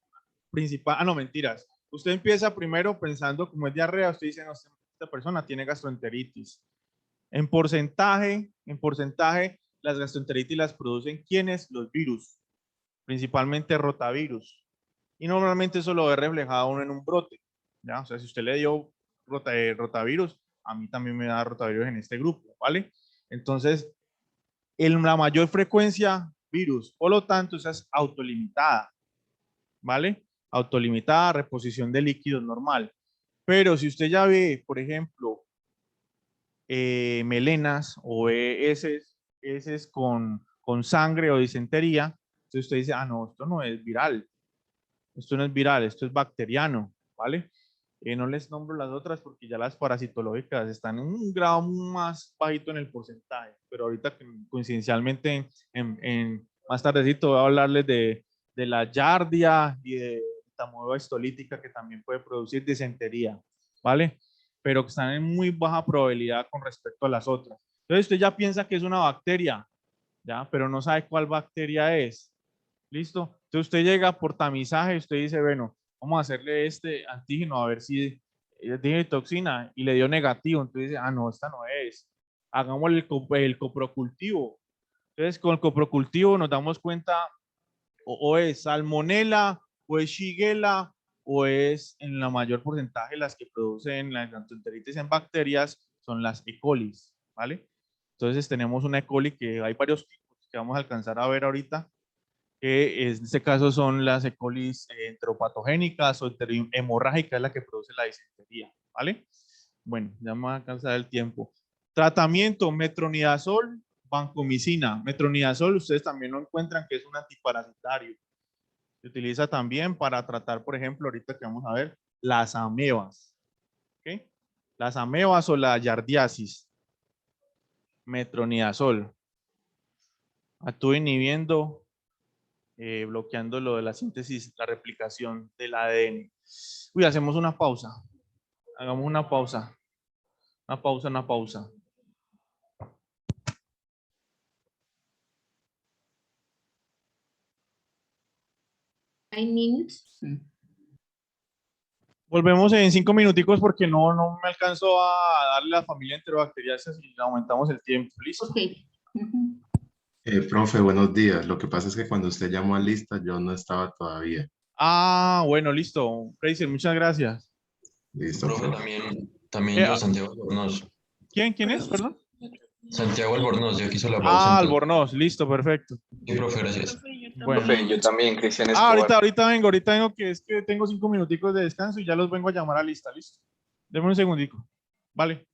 principales? Ah, no, mentiras. Usted empieza primero pensando como es diarrea, usted dice, no, esta persona tiene gastroenteritis. En porcentaje, las gastroenteritis las producen ¿quiénes? Los virus, principalmente rotavirus. Y normalmente eso lo ve reflejado uno en un brote, ¿ya? O sea, si usted le dio rotavirus, a mí también me da rotavirus en este grupo, ¿vale? Entonces, en la mayor frecuencia, virus, por lo tanto, esa es autolimitada, ¿vale? Autolimitada, reposición de líquidos normal. Pero si usted ya ve, por ejemplo, melenas o heces con sangre o disentería, entonces usted dice, ah, no, esto no es viral, esto es bacteriano, ¿vale? No les nombro las otras porque ya las parasitológicas están en un grado más bajito en el porcentaje, pero ahorita coincidencialmente más tardecito voy a hablarles de la Giardia y de Tamoeba histolítica, que también puede producir disentería, ¿vale? Pero que están en muy baja probabilidad con respecto a las otras. Entonces usted ya piensa que es una bacteria, ¿ya? Pero no sabe cuál bacteria es. ¿Listo? Entonces usted llega por tamizaje y usted dice, bueno, vamos a hacerle este antígeno a ver si tiene toxina, y le dio negativo. Entonces dice, ah, no, esta no es. Hagámosle el coprocultivo. Entonces con el coprocultivo nos damos cuenta o es salmonela, o es shigella, o es en la mayor porcentaje las que producen la gastroenteritis en bacterias son las E. coli, ¿vale? Entonces tenemos una E. coli que hay varios tipos que vamos a alcanzar a ver ahorita, que en este caso son las E. coli enteropatogénicas o enterohemorrágicas, es la que produce la disentería, ¿vale? Bueno, ya me va a alcanzar el tiempo. Tratamiento, metronidazol, vancomicina. Metronidazol, ustedes también lo encuentran que es un antiparasitario. Se utiliza también para tratar, por ejemplo, ahorita que vamos a ver, las amebas. ¿Ok? Las amebas o la yardiasis. Metronidazol. Actúa inhibiendo, bloqueando lo de la síntesis, la replicación del ADN. Uy, hacemos una pausa. Hagamos una pausa. Una pausa. Volvemos en 5 minuticos porque no me alcanzó a darle la familia enterobacteriaceae y aumentamos el tiempo. ¿Listo? Ok. Profe, buenos días. Lo que pasa es que cuando usted llamó a lista, yo no estaba todavía. Ah, bueno, listo. Fraser, muchas gracias. Listo, profe. También yo, Santiago Donoso. ¿Quién es? Perdón. Santiago Albornoz, yo aquí hizo la pausa. Ah, entonces. Albornoz, listo, perfecto. Sí, profe, gracias. Bueno. Profe, yo también, Cristian Ah, Escobar. ahorita vengo, que es que tengo 5 minuticos de descanso y ya los vengo a llamar a lista, listo. Deme un segundico. Vale.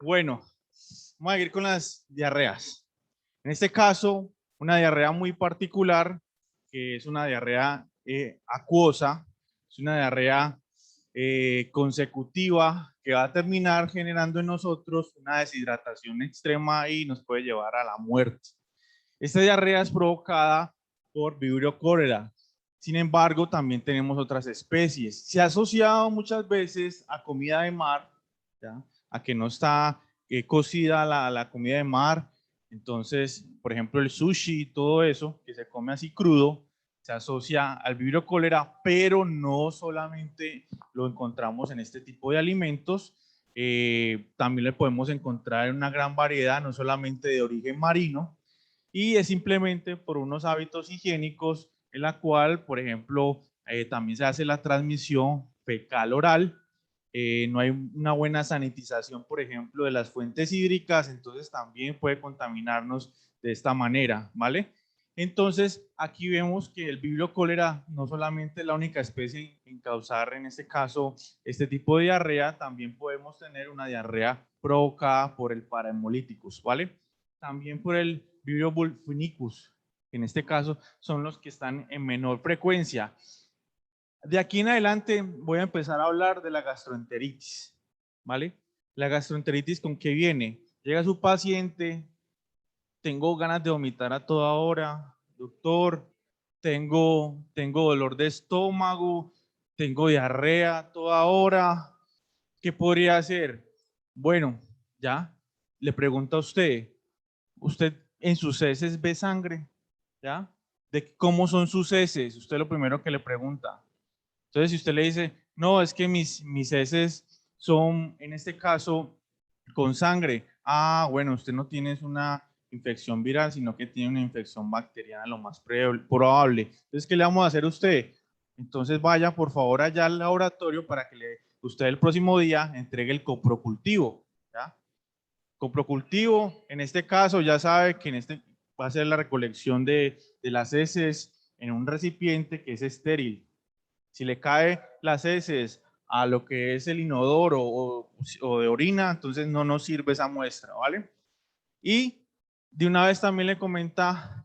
Bueno, vamos a ir con las diarreas. En este caso, una diarrea muy particular, que es una diarrea acuosa, es una diarrea consecutiva que va a terminar generando en nosotros una deshidratación extrema y nos puede llevar a la muerte. Esta diarrea es provocada por Vibrio cholera. Sin embargo, también tenemos otras especies. Se ha asociado muchas veces a comida de mar, ¿ya? A que no está cocida la comida de mar. Entonces, por ejemplo, el sushi y todo eso que se come así crudo, se asocia al Vibrio cholera, pero no solamente lo encontramos en este tipo de alimentos, también lo podemos encontrar en una gran variedad, no solamente de origen marino, y es simplemente por unos hábitos higiénicos en la cual, por ejemplo, también se hace la transmisión fecal oral, no hay una buena sanitización, por ejemplo, de las fuentes hídricas, entonces también puede contaminarnos de esta manera, ¿vale? Entonces, aquí vemos que el Vibrio cholera no solamente es la única especie en causar, en este caso, este tipo de diarrea, también podemos tener una diarrea provocada por el Parahemolíticus, ¿vale? También por el Vibrio vulfinicus, que en este caso son los que están en menor frecuencia. De aquí en adelante voy a empezar a hablar de la gastroenteritis, ¿vale? La gastroenteritis, ¿con qué viene? Llega su paciente, tengo ganas de vomitar a toda hora, doctor, tengo dolor de estómago, tengo diarrea a toda hora, ¿qué podría hacer? Bueno, ya, le pregunto a usted en sus heces ve sangre, ¿ya? ¿De cómo son sus heces? Usted lo primero que le pregunta. Entonces, si usted le dice, no, es que mis heces son, en este caso, con sangre. Ah, bueno, usted no tiene una infección viral, sino que tiene una infección bacteriana, lo más probable. Entonces, ¿qué le vamos a hacer a usted? Entonces, vaya, por favor, allá al laboratorio para que usted el próximo día entregue el coprocultivo, ¿ya? Coprocultivo, en este caso, ya sabe que va a ser la recolección de las heces en un recipiente que es estéril. Si le cae las heces a lo que es el inodoro o de orina, entonces no nos sirve esa muestra, ¿vale? Y de una vez también le comenta,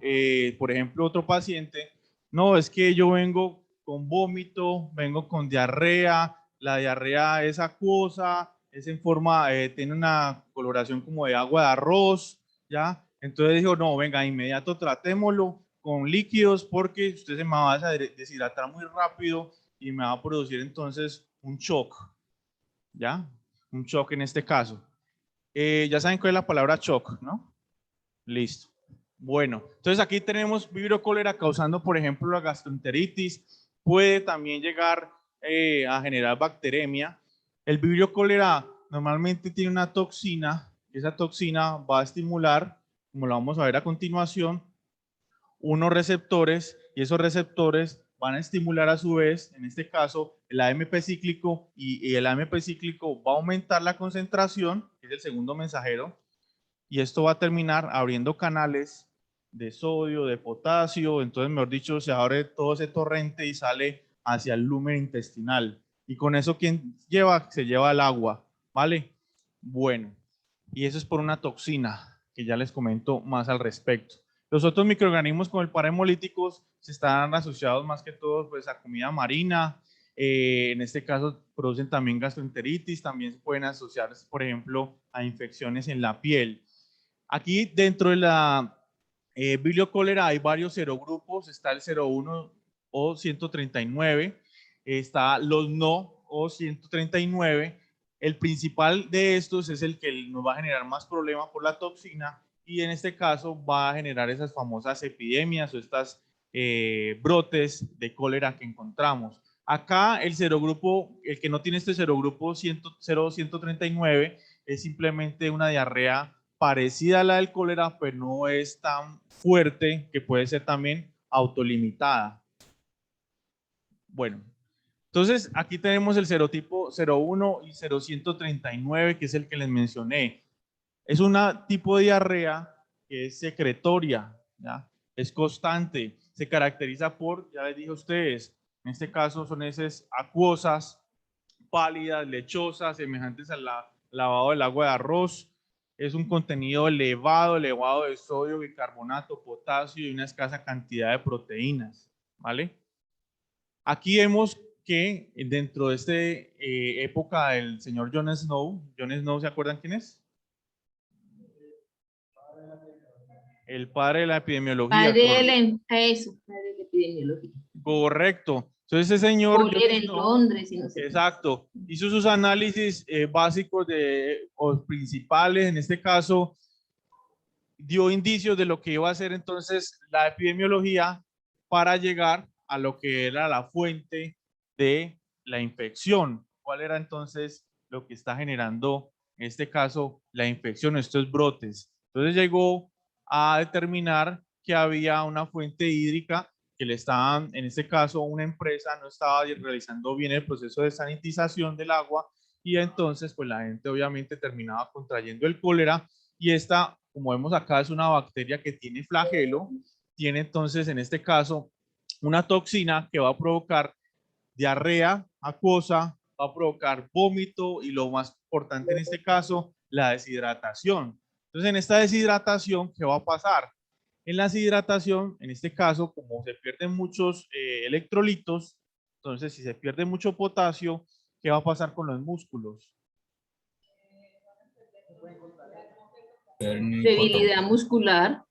por ejemplo, otro paciente, no, es que yo vengo con vómito, vengo con diarrea, la diarrea es acuosa, es en forma, tiene una coloración como de agua de arroz, ¿ya? Entonces dijo, no, venga, inmediato tratémoslo con líquidos porque usted se me va a deshidratar muy rápido y me va a producir entonces un shock, ¿ya? Un shock en este caso. Ya saben cuál es la palabra shock, ¿no? Listo. Bueno, entonces aquí tenemos Vibrio cholera causando, por ejemplo, la gastroenteritis. Puede también llegar a generar bacteremia. El Vibrio cholera normalmente tiene una toxina. Esa toxina va a estimular, como lo vamos a ver a continuación, unos receptores, y esos receptores van a estimular a su vez, en este caso, el AMP cíclico, y el AMP cíclico va a aumentar la concentración, que es el segundo mensajero, y esto va a terminar abriendo canales de sodio, de potasio, entonces, mejor dicho, se abre todo ese torrente y sale hacia el lumen intestinal. Y con eso, ¿quién lleva? Se lleva el agua, ¿vale? Bueno, y eso es por una toxina, que ya les comento más al respecto. Los otros microorganismos como el parahemolíticos se están asociados más que todo pues, a comida marina. En este caso producen también gastroenteritis, también pueden asociarse, por ejemplo, a infecciones en la piel. Aquí dentro de la Vibrio cholera hay varios serogrupos, está el 01 o 139, está los no o 139. El principal de estos es el que nos va a generar más problemas por la toxina y en este caso va a generar esas famosas epidemias o estas brotes de cólera que encontramos. Acá el serogrupo, el que no tiene este serogrupo 0-139 es simplemente una diarrea parecida a la del cólera, pero no es tan fuerte, que puede ser también autolimitada. Bueno, entonces aquí tenemos el serotipo 01 y 0-139, que es el que les mencioné. Es un tipo de diarrea que es secretoria, ¿ya? Es constante, se caracteriza por, ya les dije a ustedes, en este caso son heces acuosas, pálidas, lechosas, semejantes a la lavado del agua de arroz. Es un contenido elevado de sodio, bicarbonato, potasio y una escasa cantidad de proteínas, ¿vale? Aquí vemos que dentro de esta época del señor John Snow, ¿se acuerdan quién es? El padre de la epidemiología. Padre de la epidemiología. Correcto. Entonces ese señor Kohler en Londres. Y no sé. Exacto. Hizo sus análisis básicos o principales. En este caso, dio indicios de lo que iba a ser entonces la epidemiología para llegar a lo que era la fuente de la infección. ¿Cuál era entonces lo que está generando, en este caso, la infección, estos brotes? Entonces llegó a determinar que había una fuente hídrica que le estaban, en este caso, una empresa no estaba realizando bien el proceso de sanitización del agua y entonces, pues la gente obviamente terminaba contrayendo el cólera y esta, como vemos acá, es una bacteria que tiene flagelo, tiene entonces, en este caso, una toxina que va a provocar diarrea acuosa, va a provocar vómito y lo más importante en este caso, la deshidratación. Entonces, en esta deshidratación, ¿qué va a pasar? En la deshidratación, en este caso, como se pierden muchos electrolitos, entonces si se pierde mucho potasio, ¿qué va a pasar con los músculos? Debilidad muscular.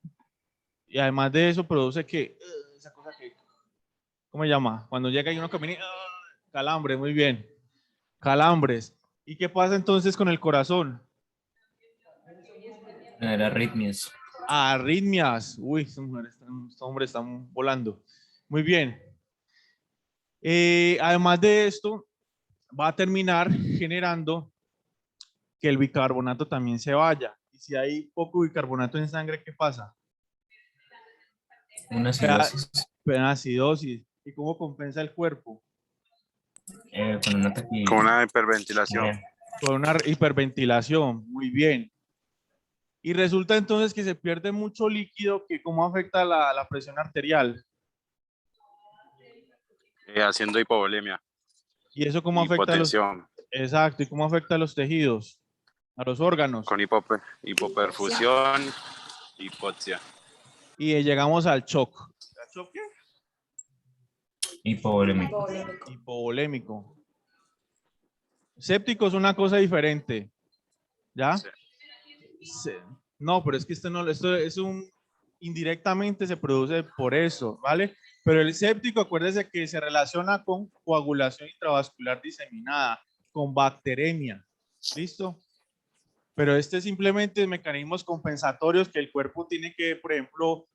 Y además de eso, produce que, esa cosa que, ¿cómo se llama? Cuando llega y uno camina, calambres, muy bien, calambres. ¿Y qué pasa entonces con el corazón? Arritmias. Arritmias. Uy, estos hombres están volando. Muy bien. Además de esto, va a terminar generando que el bicarbonato también se vaya. Y si hay poco bicarbonato en sangre, ¿qué pasa? Una acidosis. Una acidosis. ¿Y cómo compensa el cuerpo? Con una hiperventilación. Con una hiperventilación. Muy bien. Y resulta entonces que se pierde mucho líquido, que ¿cómo afecta la presión arterial? Haciendo hipovolemia. ¿Y eso cómo afecta a los... Exacto, ¿y cómo afecta a los tejidos? A los órganos. Con hipoperfusión, hipoxia. Y llegamos al shock. ¿Al shock qué? Hipovolémico. Hipovolémico. Séptico es una cosa diferente. ¿Ya? Sí. Sí. No, pero es que esto es indirectamente se produce por eso, ¿vale? Pero el séptico, acuérdese que se relaciona con coagulación intravascular diseminada, con bacteremia, ¿listo? Pero este simplemente mecanismos compensatorios que el cuerpo tiene que, por ejemplo,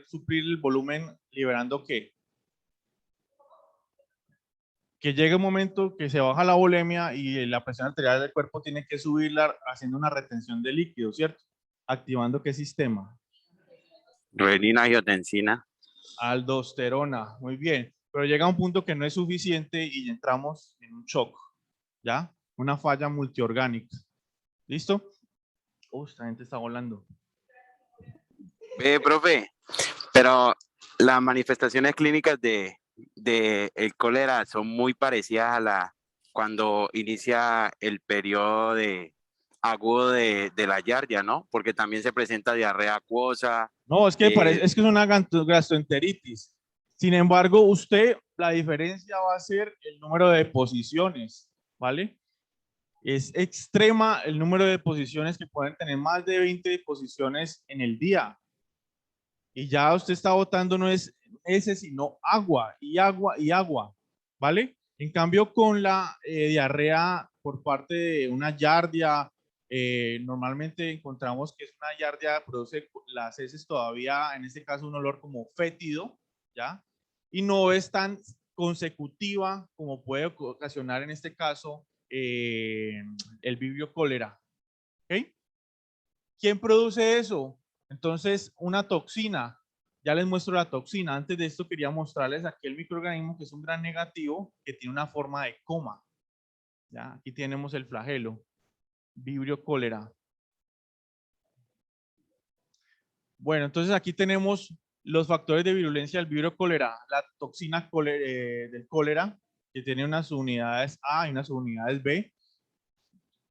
suplir el volumen liberando ¿qué? Que llegue un momento que se baja la volemia y la presión arterial del cuerpo tiene que subirla haciendo una retención de líquido, ¿cierto? Activando ¿qué sistema? Renina, angiotensina. Aldosterona, muy bien. Pero llega un punto que no es suficiente y entramos en un shock, ¿ya? Una falla multiorgánica. ¿Listo? Esta gente está volando. Profe, pero las manifestaciones clínicas de el cólera son muy parecidas a cuando inicia el periodo agudo de la giardia, ¿no? Porque también se presenta diarrea acuosa. No, es que es una gastroenteritis. Sin embargo, la diferencia va a ser el número de deposiciones, ¿vale? Es extrema el número de deposiciones que pueden tener más de 20 deposiciones en el día. Y ya usted está botando no es ese, sino agua y agua y agua, ¿vale? En cambio, con la diarrea por parte de una giardia, normalmente encontramos que es una giardia, produce las heces todavía, en este caso, un olor como fétido, ¿ya? Y no es tan consecutiva como puede ocasionar en este caso el vibrio cólera. ¿Ok? ¿Quién produce eso? Entonces, una toxina. Ya les muestro la toxina. Antes de esto quería mostrarles aquí el microorganismo que es un gran negativo que tiene una forma de coma. ¿Ya? Aquí tenemos el flagelo. Vibrio cólera. Bueno, entonces aquí tenemos los factores de virulencia del vibrio cólera. La toxina del cólera, que tiene unas unidades A y unas unidades B.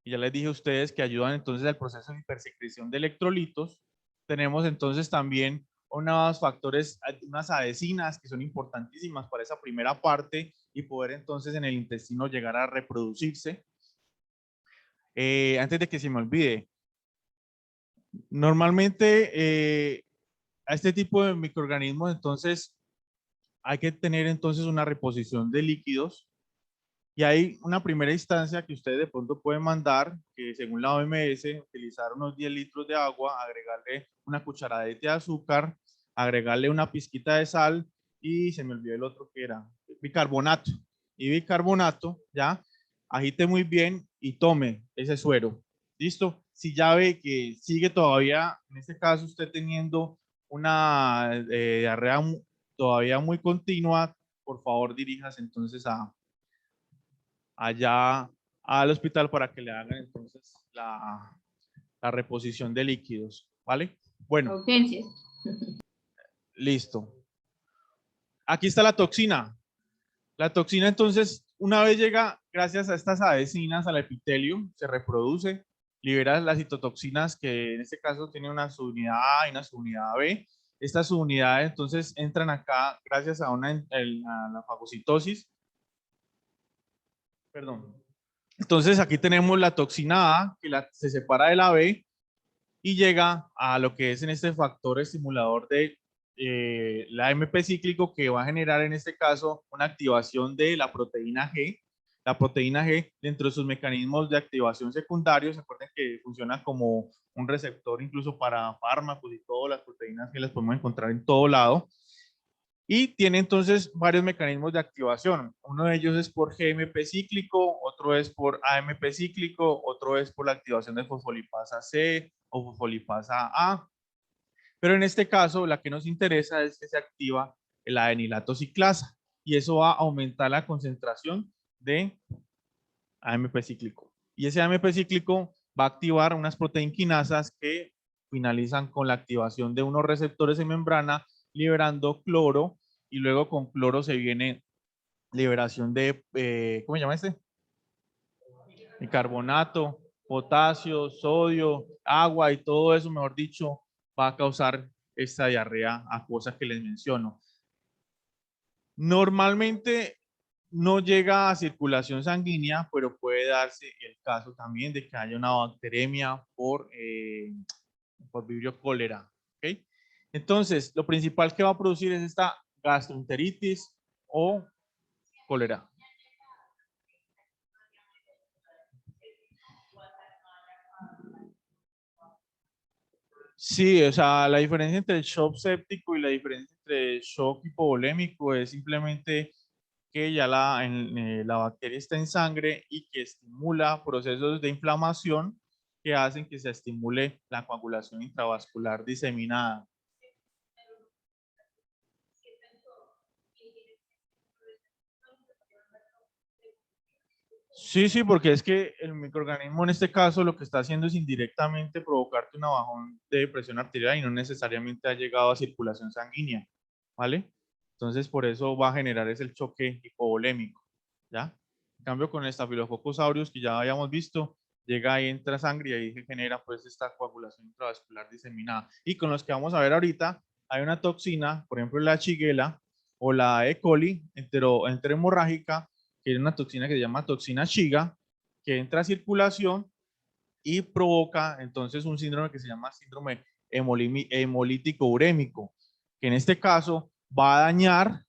y ya les dije a ustedes que ayudan entonces al proceso de hipersecreción de electrolitos. Tenemos entonces también unos factores, unas adhesinas que son importantísimas para esa primera parte y poder entonces en el intestino llegar a reproducirse. Antes de que se me olvide, normalmente a este tipo de microorganismos entonces hay que tener entonces una reposición de líquidos. Y hay una primera instancia que ustedes de pronto pueden mandar, que según la OMS, utilizar unos 10 litros de agua, agregarle una cucharadita de azúcar, agregarle una pizquita de sal y se me olvidó el otro que era bicarbonato. Y bicarbonato, ya, agite muy bien y tome ese suero. ¿Listo? Si ya ve que sigue todavía, en este caso usted teniendo una diarrea todavía muy continua, por favor diríjase entonces allá al hospital para que le hagan entonces la reposición de líquidos, ¿vale? Bueno, Urgencias. listo. Aquí está la toxina. La toxina entonces, una vez llega, gracias a estas adhesinas al epitelio, se reproduce, libera las citotoxinas que en este caso tienen una subunidad A y una subunidad B. Estas subunidades entonces entran acá gracias a la fagocitosis. Perdón. Entonces aquí tenemos la toxina A que se separa de la B y llega a lo que es en este factor estimulador de la AMP cíclico, que va a generar en este caso una activación de la proteína G. La proteína G, dentro de sus mecanismos de activación secundarios, se acuerdan que funciona como un receptor incluso para fármacos y todas las proteínas que las podemos encontrar en todo lado. Y tiene entonces varios mecanismos de activación. Uno de ellos es por GMP cíclico, otro es por AMP cíclico, otro es por la activación de fosfolipasa C o fosfolipasa A. Pero en este caso, la que nos interesa es que se activa la adenilato ciclasa y eso va a aumentar la concentración de AMP cíclico. Y ese AMP cíclico va a activar unas proteinquinasas que finalizan con la activación de unos receptores en membrana liberando cloro y luego con cloro se viene liberación de, ¿cómo se llama este? Bicarbonato, potasio, sodio, agua y todo eso, mejor dicho, va a causar esta diarrea acuosa que les menciono. Normalmente no llega a circulación sanguínea, pero puede darse el caso también de que haya una bacteremia por vibrio cólera. ¿Okay? Entonces, lo principal que va a producir es esta gastroenteritis o cólera. Sí, o sea, la diferencia entre el shock séptico y la diferencia entre el shock hipovolémico es simplemente que ya la bacteria está en sangre y que estimula procesos de inflamación que hacen que se estimule la coagulación intravascular diseminada. Sí, porque es que el microorganismo en este caso lo que está haciendo es indirectamente provocarte una bajón de presión arterial y no necesariamente ha llegado a circulación sanguínea, ¿vale? Entonces por eso va a generar ese choque hipovolémico, ¿ya? En cambio con el Staphylococcus aureus que ya habíamos visto, llega y entra sangre y ahí se genera pues esta coagulación intravascular diseminada. Y con los que vamos a ver ahorita, hay una toxina, por ejemplo la Shigella o la E. coli enterohemorrágica, que es una toxina que se llama toxina Shiga, que entra a circulación y provoca entonces un síndrome que se llama síndrome hemolítico urémico, que en este caso va a dañar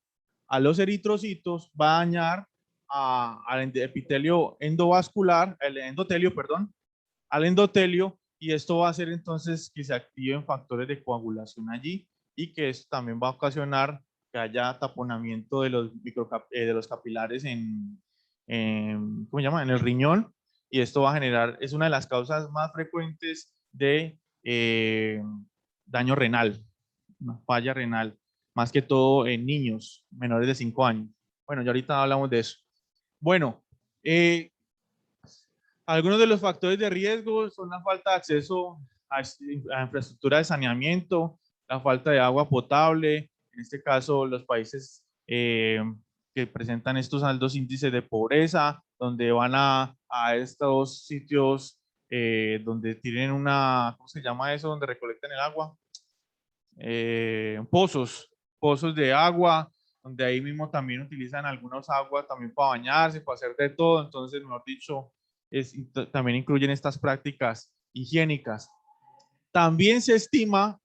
a los eritrocitos, va a dañar al epitelio endovascular, al endotelio, y esto va a hacer entonces que se activen factores de coagulación allí y que esto también va a ocasionar que haya taponamiento de los capilares ¿cómo se llama? En el riñón, y esto va a generar, es una de las causas más frecuentes de daño renal, una falla renal, más que todo en niños menores de 5 años. Bueno, ya ahorita hablamos de eso. Bueno, algunos de los factores de riesgo son la falta de acceso a infraestructura de saneamiento, la falta de agua potable, en este caso los países que presentan estos altos índices de pobreza, donde van a estos sitios donde tienen una, ¿cómo se llama eso? Donde recolectan el agua. Pozos de agua, donde ahí mismo también utilizan algunas aguas también para bañarse, para hacer de todo. Entonces, mejor dicho, también incluyen estas prácticas higiénicas. También se estima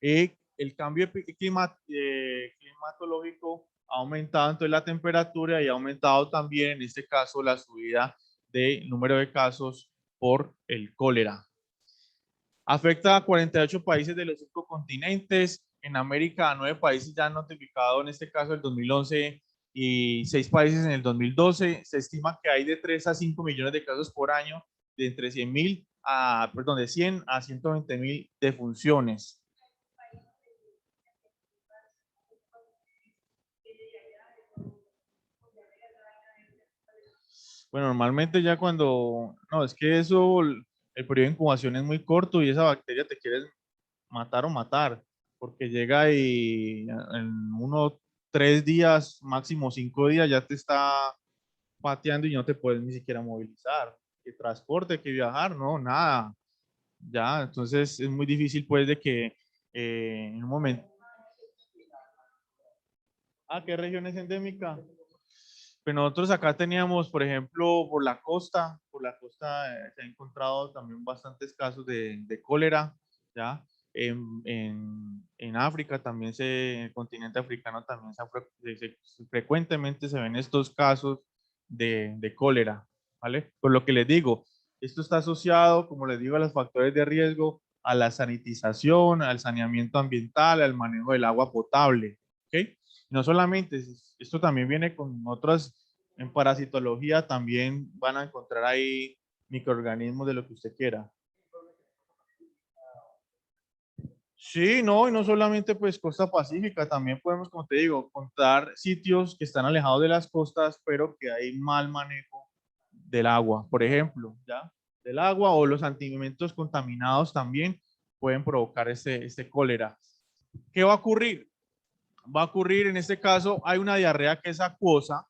el cambio climatológico ha aumentado entonces la temperatura y ha aumentado también en este caso la subida del número de casos por el cólera. Afecta a 48 países de los 5 continentes. En América, 9 países ya han notificado en este caso el 2011 y 6 países en el 2012. Se estima que hay de 3 a 5 millones de casos por año, de entre de 100 a 120.000 defunciones. Bueno, normalmente ya cuando, no, es que eso, el periodo de incubación es muy corto y esa bacteria te quiere matar o matar, porque llega y en 1, 3 días, máximo 5 días ya te está pateando y no te puedes ni siquiera movilizar. Que transporte, que viajar, no, nada. Ya, entonces es muy difícil pues de que en un momento... ¿Qué región es endémica? Pues nosotros acá teníamos, por ejemplo, por la costa se han encontrado también bastantes casos de cólera, ¿ya? En África también, en el continente africano también frecuentemente se ven estos casos de cólera, ¿vale? Por lo que les digo, esto está asociado, como les digo, a los factores de riesgo, a la sanitización, al saneamiento ambiental, al manejo del agua potable, ¿ok? No solamente, esto también viene con otras, en parasitología también van a encontrar ahí microorganismos de lo que usted quiera. Sí, no, y no solamente pues costa pacífica, también podemos, como te digo, contar sitios que están alejados de las costas, pero que hay mal manejo del agua, por ejemplo, ¿ya? Del agua o los alimentos contaminados también pueden provocar este cólera. ¿Qué va a ocurrir? Va a ocurrir en este caso, hay una diarrea que es acuosa,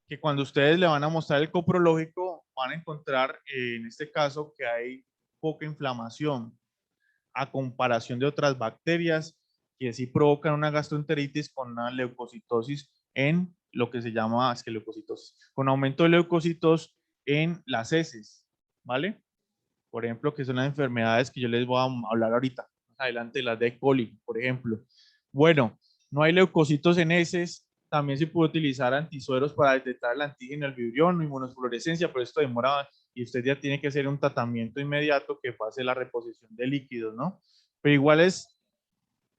que cuando ustedes le van a mostrar el coprológico van a encontrar en este caso que hay poca inflamación a comparación de otras bacterias que sí provocan una gastroenteritis con una leucocitosis en lo que se llama leucocitosis, con aumento de leucocitos en las heces, ¿vale? Por ejemplo, que son las enfermedades que yo les voy a hablar ahorita, más adelante, las de E. coli, por ejemplo. Bueno, no hay leucocitos en heces, también se puede utilizar antisueros para detectar el antígeno, el vibrión, inmunofluorescencia, pero esto demora y usted ya tiene que hacer un tratamiento inmediato que pase la reposición de líquidos, ¿no? Pero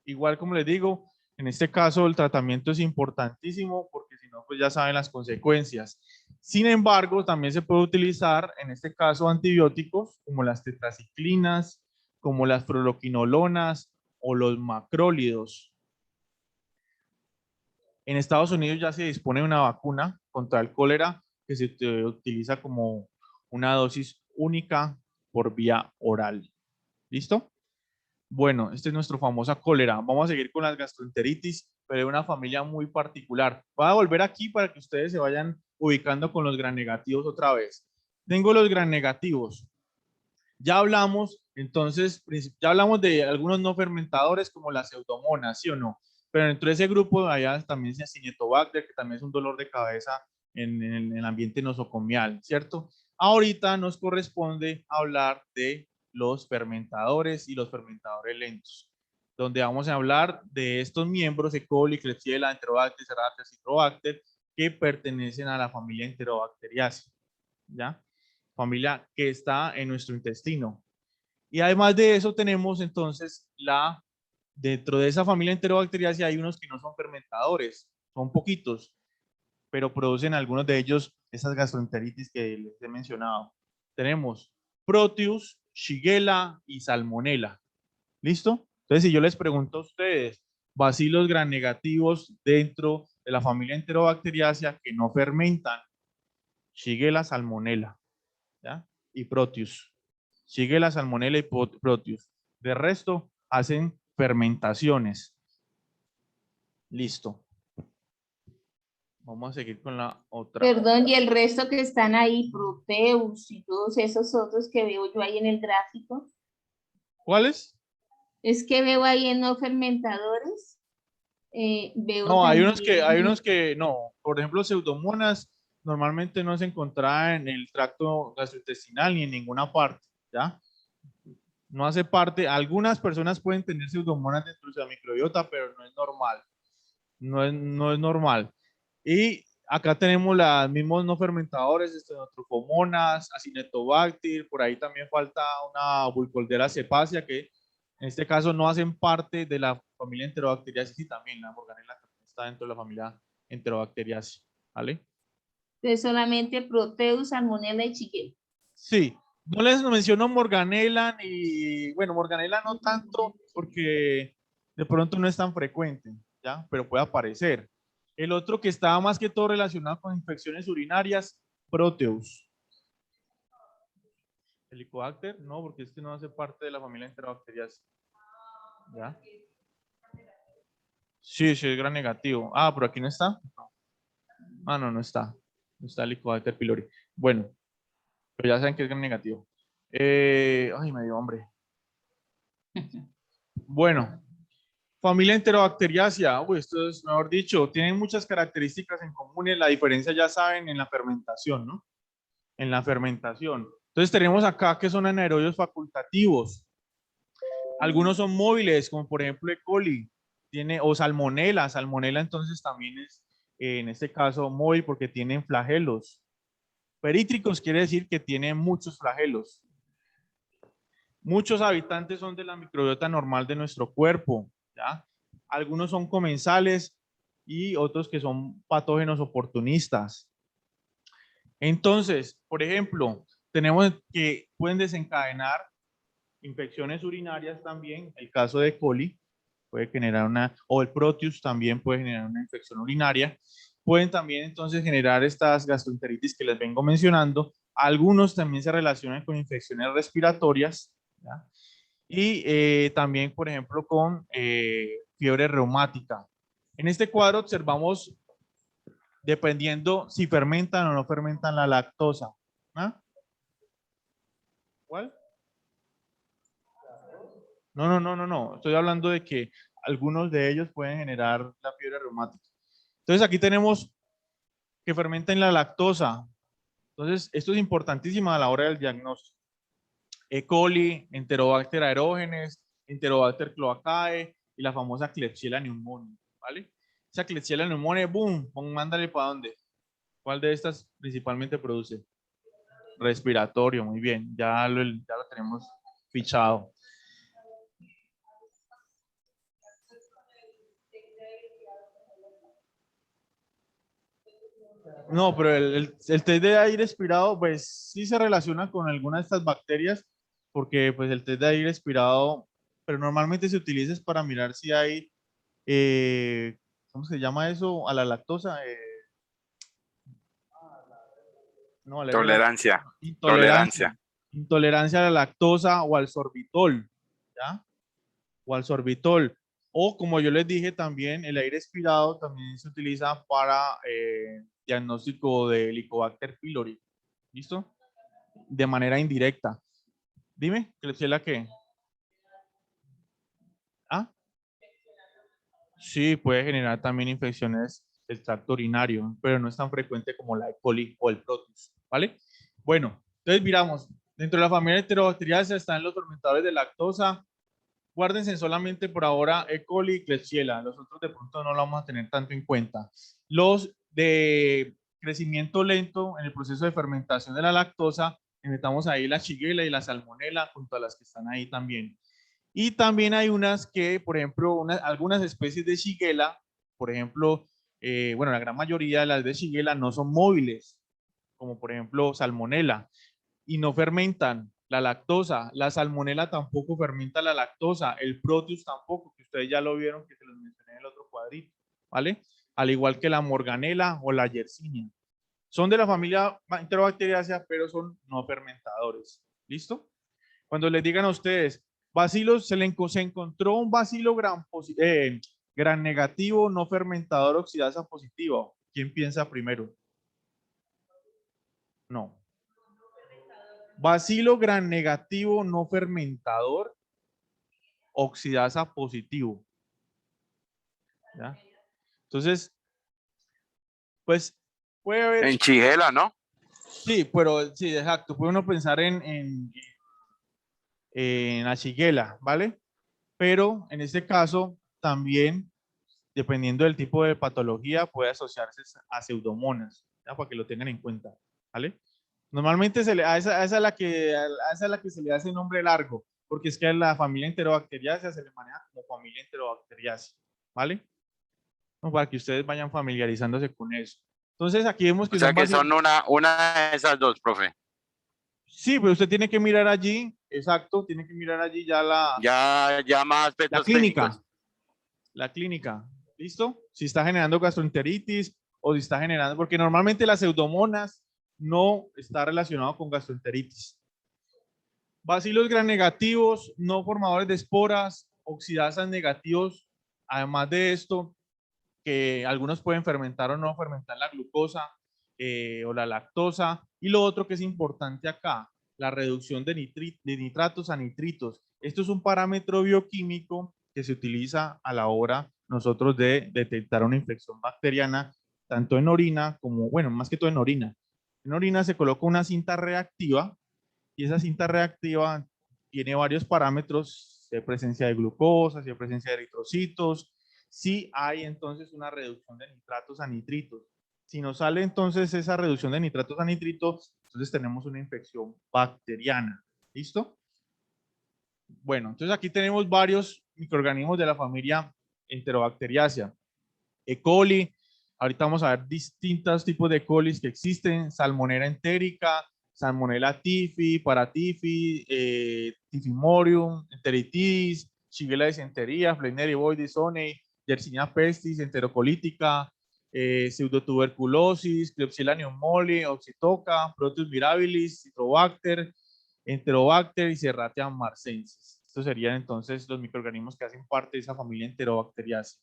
igual como les digo, en este caso el tratamiento es importantísimo porque si no, pues ya saben las consecuencias. Sin embargo, también se puede utilizar en este caso antibióticos como las tetraciclinas, como las fluoroquinolonas o los macrólidos. En Estados Unidos ya se dispone de una vacuna contra el cólera que se utiliza como una dosis única por vía oral. ¿Listo? Bueno, esta es nuestra famosa cólera. Vamos a seguir con las gastroenteritis, pero de una familia muy particular. Voy a volver aquí para que ustedes se vayan ubicando con los gram negativos otra vez. Tengo los gram negativos. Ya hablamos, entonces, ya hablamos de algunos no fermentadores como la pseudomonas, ¿sí o no? Pero dentro de ese grupo allá también se Acinetobacter, que también es un dolor de cabeza en el ambiente nosocomial, ¿cierto? Ahorita nos corresponde hablar de los fermentadores y los fermentadores lentos, donde vamos a hablar de estos miembros, E. coli, Klebsiella, Enterobacter, Serratia, Citrobacter, que pertenecen a la familia Enterobacteriaceae, ¿ya? Familia que está en nuestro intestino. Y además de eso tenemos entonces dentro de esa familia Enterobacteriaceae hay unos que no son fermentadores, son poquitos, pero producen algunos de ellos esas gastroenteritis que les he mencionado. Tenemos Proteus, Shigella y Salmonella. ¿Listo? Entonces, si yo les pregunto a ustedes, bacilos gram negativos dentro de la familia Enterobacteriaceae que no fermentan, Shigella, Salmonella, ¿ya? Y Proteus. Shigella, Salmonella y Proteus. De resto, hacen fermentaciones. Listo. Vamos a seguir con la otra. Perdón, y el resto que están ahí, Proteus y todos esos otros que veo yo ahí en el gráfico, ¿Cuáles? es que veo ahí en no fermentadores, veo No, hay también, unos que no. Por ejemplo, Pseudomonas normalmente no se encontraba en el tracto gastrointestinal ni en ninguna parte, ¿ya? No hace parte. Algunas personas pueden tener Pseudomonas dentro de su microbiota, pero no es normal. No es normal. Y acá tenemos los mismos no fermentadores, Stenotrophomonas, Acinetobacter, por ahí también falta una Burkholderia cepacia, que en este caso no hacen parte de la familia Enterobacteriaceae, y también la Morganella también está dentro de la familia Enterobacteriaceae, ¿vale? de solamente Proteus, Salmonella y Shigella. Sí, no les menciono Morganella y bueno, Morganella no tanto porque de pronto no es tan frecuente, ¿ya? Pero puede aparecer. El otro que estaba más que todo relacionado con infecciones urinarias, Proteus. Helicobacter, no, porque este no hace parte de la familia Enterobacteriaceae. ¿Ya? Sí, sí, es gran negativo. Ah, pero aquí no está. Ah, no, no está. No está Helicobacter pylori. Bueno, pero ya saben que es gran negativo. Ay, me dio hambre. Bueno, familia Enterobacteriaceae. Uy, esto es, mejor dicho, tienen muchas características en común. La diferencia ya saben en la fermentación, ¿no? En la fermentación. Entonces tenemos acá que son anaerobios facultativos. Algunos son móviles, como por ejemplo E. coli, o salmonella. Salmonella entonces también es, en este caso, móvil porque tienen flagelos. Perítricos quiere decir que tienen muchos flagelos. Muchos habitantes son de la microbiota normal de nuestro cuerpo, ¿ya? Algunos son comensales y otros que son patógenos oportunistas. Entonces, por ejemplo, tenemos que pueden desencadenar infecciones urinarias también. El caso de E. coli puede generar o el Proteus también puede generar una infección urinaria. Pueden también entonces generar estas gastroenteritis que les vengo mencionando. Algunos también se relacionan con infecciones respiratorias, ¿ya? Y también, por ejemplo, con fiebre reumática. En este cuadro observamos, dependiendo si fermentan o no fermentan la lactosa. ¿Ah? ¿Cuál? No. Estoy hablando de que algunos de ellos pueden generar la fiebre reumática. Entonces aquí tenemos que fermentan la lactosa. Entonces esto es importantísimo a la hora del diagnóstico. E. coli, Enterobacter aerogenes, Enterobacter cloacae y la famosa Klebsiella pneumoniae, ¿vale? Esa Klebsiella pneumoniae, boom, mándale para dónde. ¿Cuál de estas principalmente produce? Respiratorio, muy bien, ya lo tenemos fichado. No, pero el test de aire expirado, pues sí se relaciona con alguna de estas bacterias, porque pues el test de aire expirado, pero normalmente se utiliza es para mirar si hay, ¿cómo se llama eso? A la lactosa. No, Tolerancia. Intolerancia. Intolerancia a la lactosa o al sorbitol, ¿ya? O al sorbitol. O como yo les dije también, el aire expirado también se utiliza para diagnóstico de Helicobacter pylori. ¿Listo? De manera indirecta. Dime, ¿Klebsiella qué? ¿Ah? Sí, puede generar también infecciones del tracto urinario, pero no es tan frecuente como la E. coli o el Proteus, ¿vale? Bueno, entonces miramos, dentro de la familia Enterobacteriaceae están los fermentadores de lactosa. Guárdense solamente por ahora E. coli y Klebsiella, los otros de pronto no lo vamos a tener tanto en cuenta. Los de crecimiento lento en el proceso de fermentación de la lactosa, metamos ahí la Shigella y la Salmonella junto a las que están ahí también. Y también hay unas que, por ejemplo, algunas especies de Shigella, por ejemplo, bueno, la gran mayoría de las de Shigella no son móviles, como por ejemplo Salmonella, y no fermentan la lactosa. La Salmonella tampoco fermenta la lactosa, el Proteus tampoco, que ustedes ya lo vieron que se los mencioné en el otro cuadrito, ¿vale? Al igual que la Morganella o la Yersinia. Son de la familia Enterobacteriaceae, pero son no fermentadores. ¿Listo? Cuando les digan a ustedes, bacilos, se encontró un bacilo Gram negativo, no fermentador, oxidasa positiva. ¿Quién piensa primero? No. Bacilo gram negativo, no fermentador, oxidasa positivo. ¿Ya? Entonces, pues puede haber... En Shigella, ¿no? Sí, pero sí, exacto. Puede uno pensar en la Shigella, ¿vale? Pero en este caso también, dependiendo del tipo de patología, puede asociarse a pseudomonas, ¿ya? Para que lo tengan en cuenta, ¿vale? Normalmente a esa es la que se le hace nombre largo, porque es que a la familia Enterobacteriaceae se le maneja como familia Enterobacteriaceae, ¿vale? No, para que ustedes vayan familiarizándose con eso. Entonces aquí vemos que O sea que son una de esas dos, profe. Sí, pero usted tiene que mirar allí, exacto, tiene que mirar allí ya Ya más aspectos la clínica. clínicos. La clínica, ¿listo? Si está generando gastroenteritis o si está generando, porque normalmente las pseudomonas no está relacionado con gastroenteritis. Bacilos gram negativos, no formadores de esporas, oxidasas negativos, además de esto, que algunos pueden fermentar o no fermentar la glucosa o la lactosa. Y lo otro que es importante acá, la reducción de nitratos a nitritos. Esto es un parámetro bioquímico que se utiliza a la hora nosotros de detectar una infección bacteriana, tanto en orina como, bueno, más que todo en orina. En orina se coloca una cinta reactiva y esa cinta reactiva tiene varios parámetros de presencia de glucosa, si hay presencia de eritrocitos, si hay entonces una reducción de nitratos a nitritos. Si no sale entonces esa reducción de nitratos a nitritos, entonces tenemos una infección bacteriana. ¿Listo? Bueno, entonces aquí tenemos varios microorganismos de la familia Enterobacteriaceae. E. coli, ahorita vamos a ver distintos tipos de colis que existen, Salmonella entérica, Salmonella typhi, Paratifi, Typhimurium, Enteritidis, Shigella dysenteria, Fleineri bovidis zonei, Yersinia pestis, enterocolítica, pseudotuberculosis, Klebsiella pneumoniae, Oxytoca, Proteus mirabilis, Citrobacter, Enterobacter y Serratia marcensis. Estos serían entonces los microorganismos que hacen parte de esa familia Enterobacteriaceae.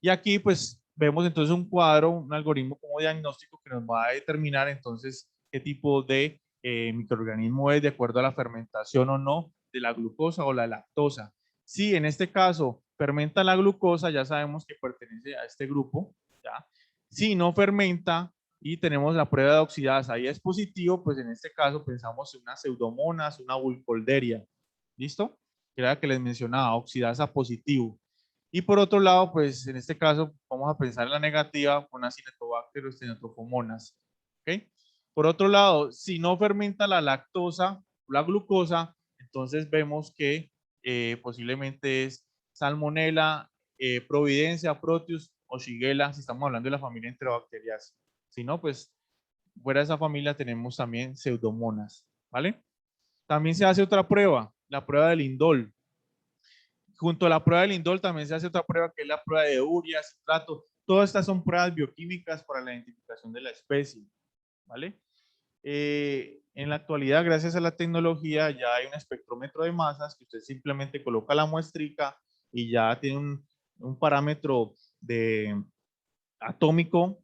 Y aquí pues vemos entonces un cuadro, un algoritmo como diagnóstico que nos va a determinar entonces qué tipo de microorganismo es de acuerdo a la fermentación o no de la glucosa o la lactosa. Si en este caso fermenta la glucosa, ya sabemos que pertenece a este grupo, ¿ya? Si no fermenta y tenemos la prueba de oxidasa y es positivo, pues en este caso pensamos en una pseudomonas, una Burkholderia. ¿Listo? Que era la que les mencionaba, oxidasa positivo. Y por otro lado, pues en este caso vamos a pensar en la negativa con Acinetobacter o Stenotrophomonas. ¿Okay? Por otro lado, si no fermenta la lactosa, la glucosa, entonces vemos que posiblemente es Salmonella, Providencia, Proteus o Shigella, si estamos hablando de la familia Enterobacteriaceae. Si no, pues fuera de esa familia tenemos también Pseudomonas, ¿vale? También se hace otra prueba, la prueba del indol. Junto a la prueba del indol también se hace otra prueba que es la prueba de urea, citrato. Todas estas son pruebas bioquímicas para la identificación de la especie, ¿vale? En la actualidad, gracias a la tecnología, ya hay un espectrómetro de masas que usted simplemente coloca la muestrica y ya tiene un parámetro atómico,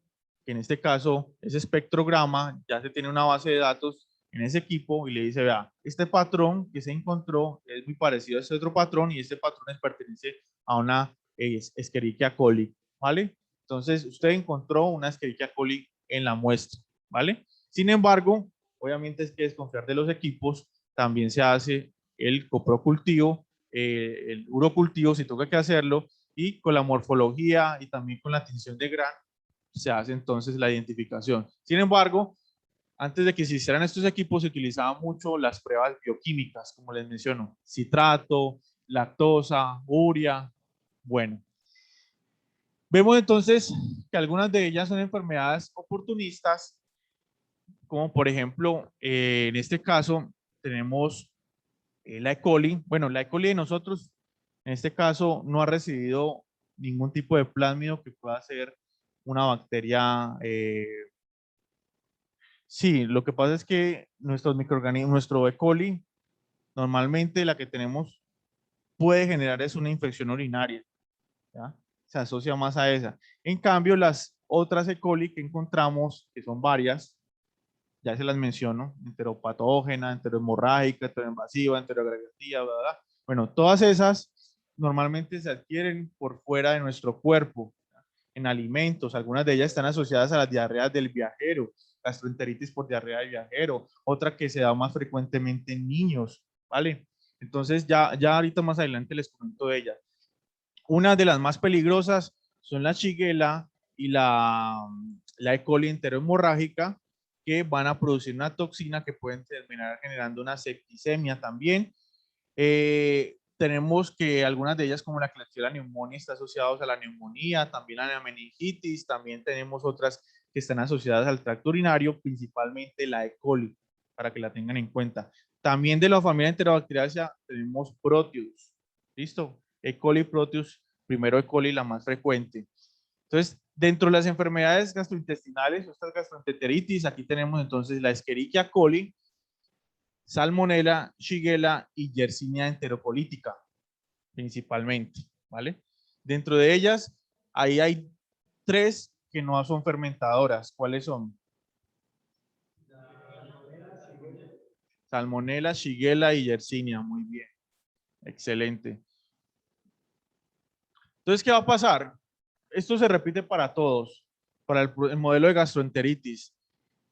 que en este caso es espectrograma, ya se tiene una base de datos en ese equipo y le dice, vea, este patrón que se encontró es muy parecido a este otro patrón y este patrón pertenece a una Escherichia coli, ¿vale? Entonces, usted encontró una Escherichia coli en la muestra, ¿vale? Sin embargo, obviamente es que desconfiar de los equipos, también se hace el coprocultivo, el urocultivo, si toca que hacerlo, y con la morfología y también con la tinción de Gram se hace entonces la identificación. Sin embargo, antes de que se hicieran estos equipos se utilizaban mucho las pruebas bioquímicas, como les menciono, citrato, lactosa, urea. Bueno, vemos entonces que algunas de ellas son enfermedades oportunistas, como por ejemplo, en este caso tenemos la E. coli. Bueno, la E. coli de nosotros, en este caso, no ha recibido ningún tipo de plásmido que pueda ser una bacteria. Sí, lo que pasa es que nuestros microorganismos, nuestro E. coli, normalmente la que tenemos puede generar es una infección urinaria, ¿ya? se asocia más a esa. En cambio, las otras E. coli que encontramos, que son varias, ya se las menciono, enteropatógena, enterohemorrágica, enteroinvasiva, enteroagregativa, bla, bla. Bueno, todas esas normalmente se adquieren por fuera de nuestro cuerpo, en alimentos. Algunas de ellas están asociadas a las diarreas del viajero, gastroenteritis por diarrea del viajero, otra que se da más frecuentemente en niños, ¿vale? Entonces ya ahorita más adelante les comento de ellas. Una de las más peligrosas son la Shigella y la E. coli enterohemorrágica, que van a producir una toxina que pueden terminar generando una septicemia también. Tenemos que algunas de ellas, como la Klebsiella pneumoniae, está asociadas a la neumonía, también a la meningitis, también tenemos otras que están asociadas al tracto urinario, principalmente la E. coli, para que la tengan en cuenta. También de la familia Enterobacteriaceae tenemos Proteus, ¿listo? E. coli, Proteus, primero E. coli, la más frecuente. Entonces, dentro de las enfermedades gastrointestinales, estas gastroenteritis, aquí tenemos entonces la Escherichia coli, Salmonella, Shigella y Yersinia enterocolítica, principalmente, ¿vale? Dentro de ellas, ahí hay 3 que no son fermentadoras. ¿Cuáles son? Salmonella, Shigella y Yersinia. Muy bien. Excelente. Entonces, ¿qué va a pasar? Esto se repite para todos, para el modelo de gastroenteritis.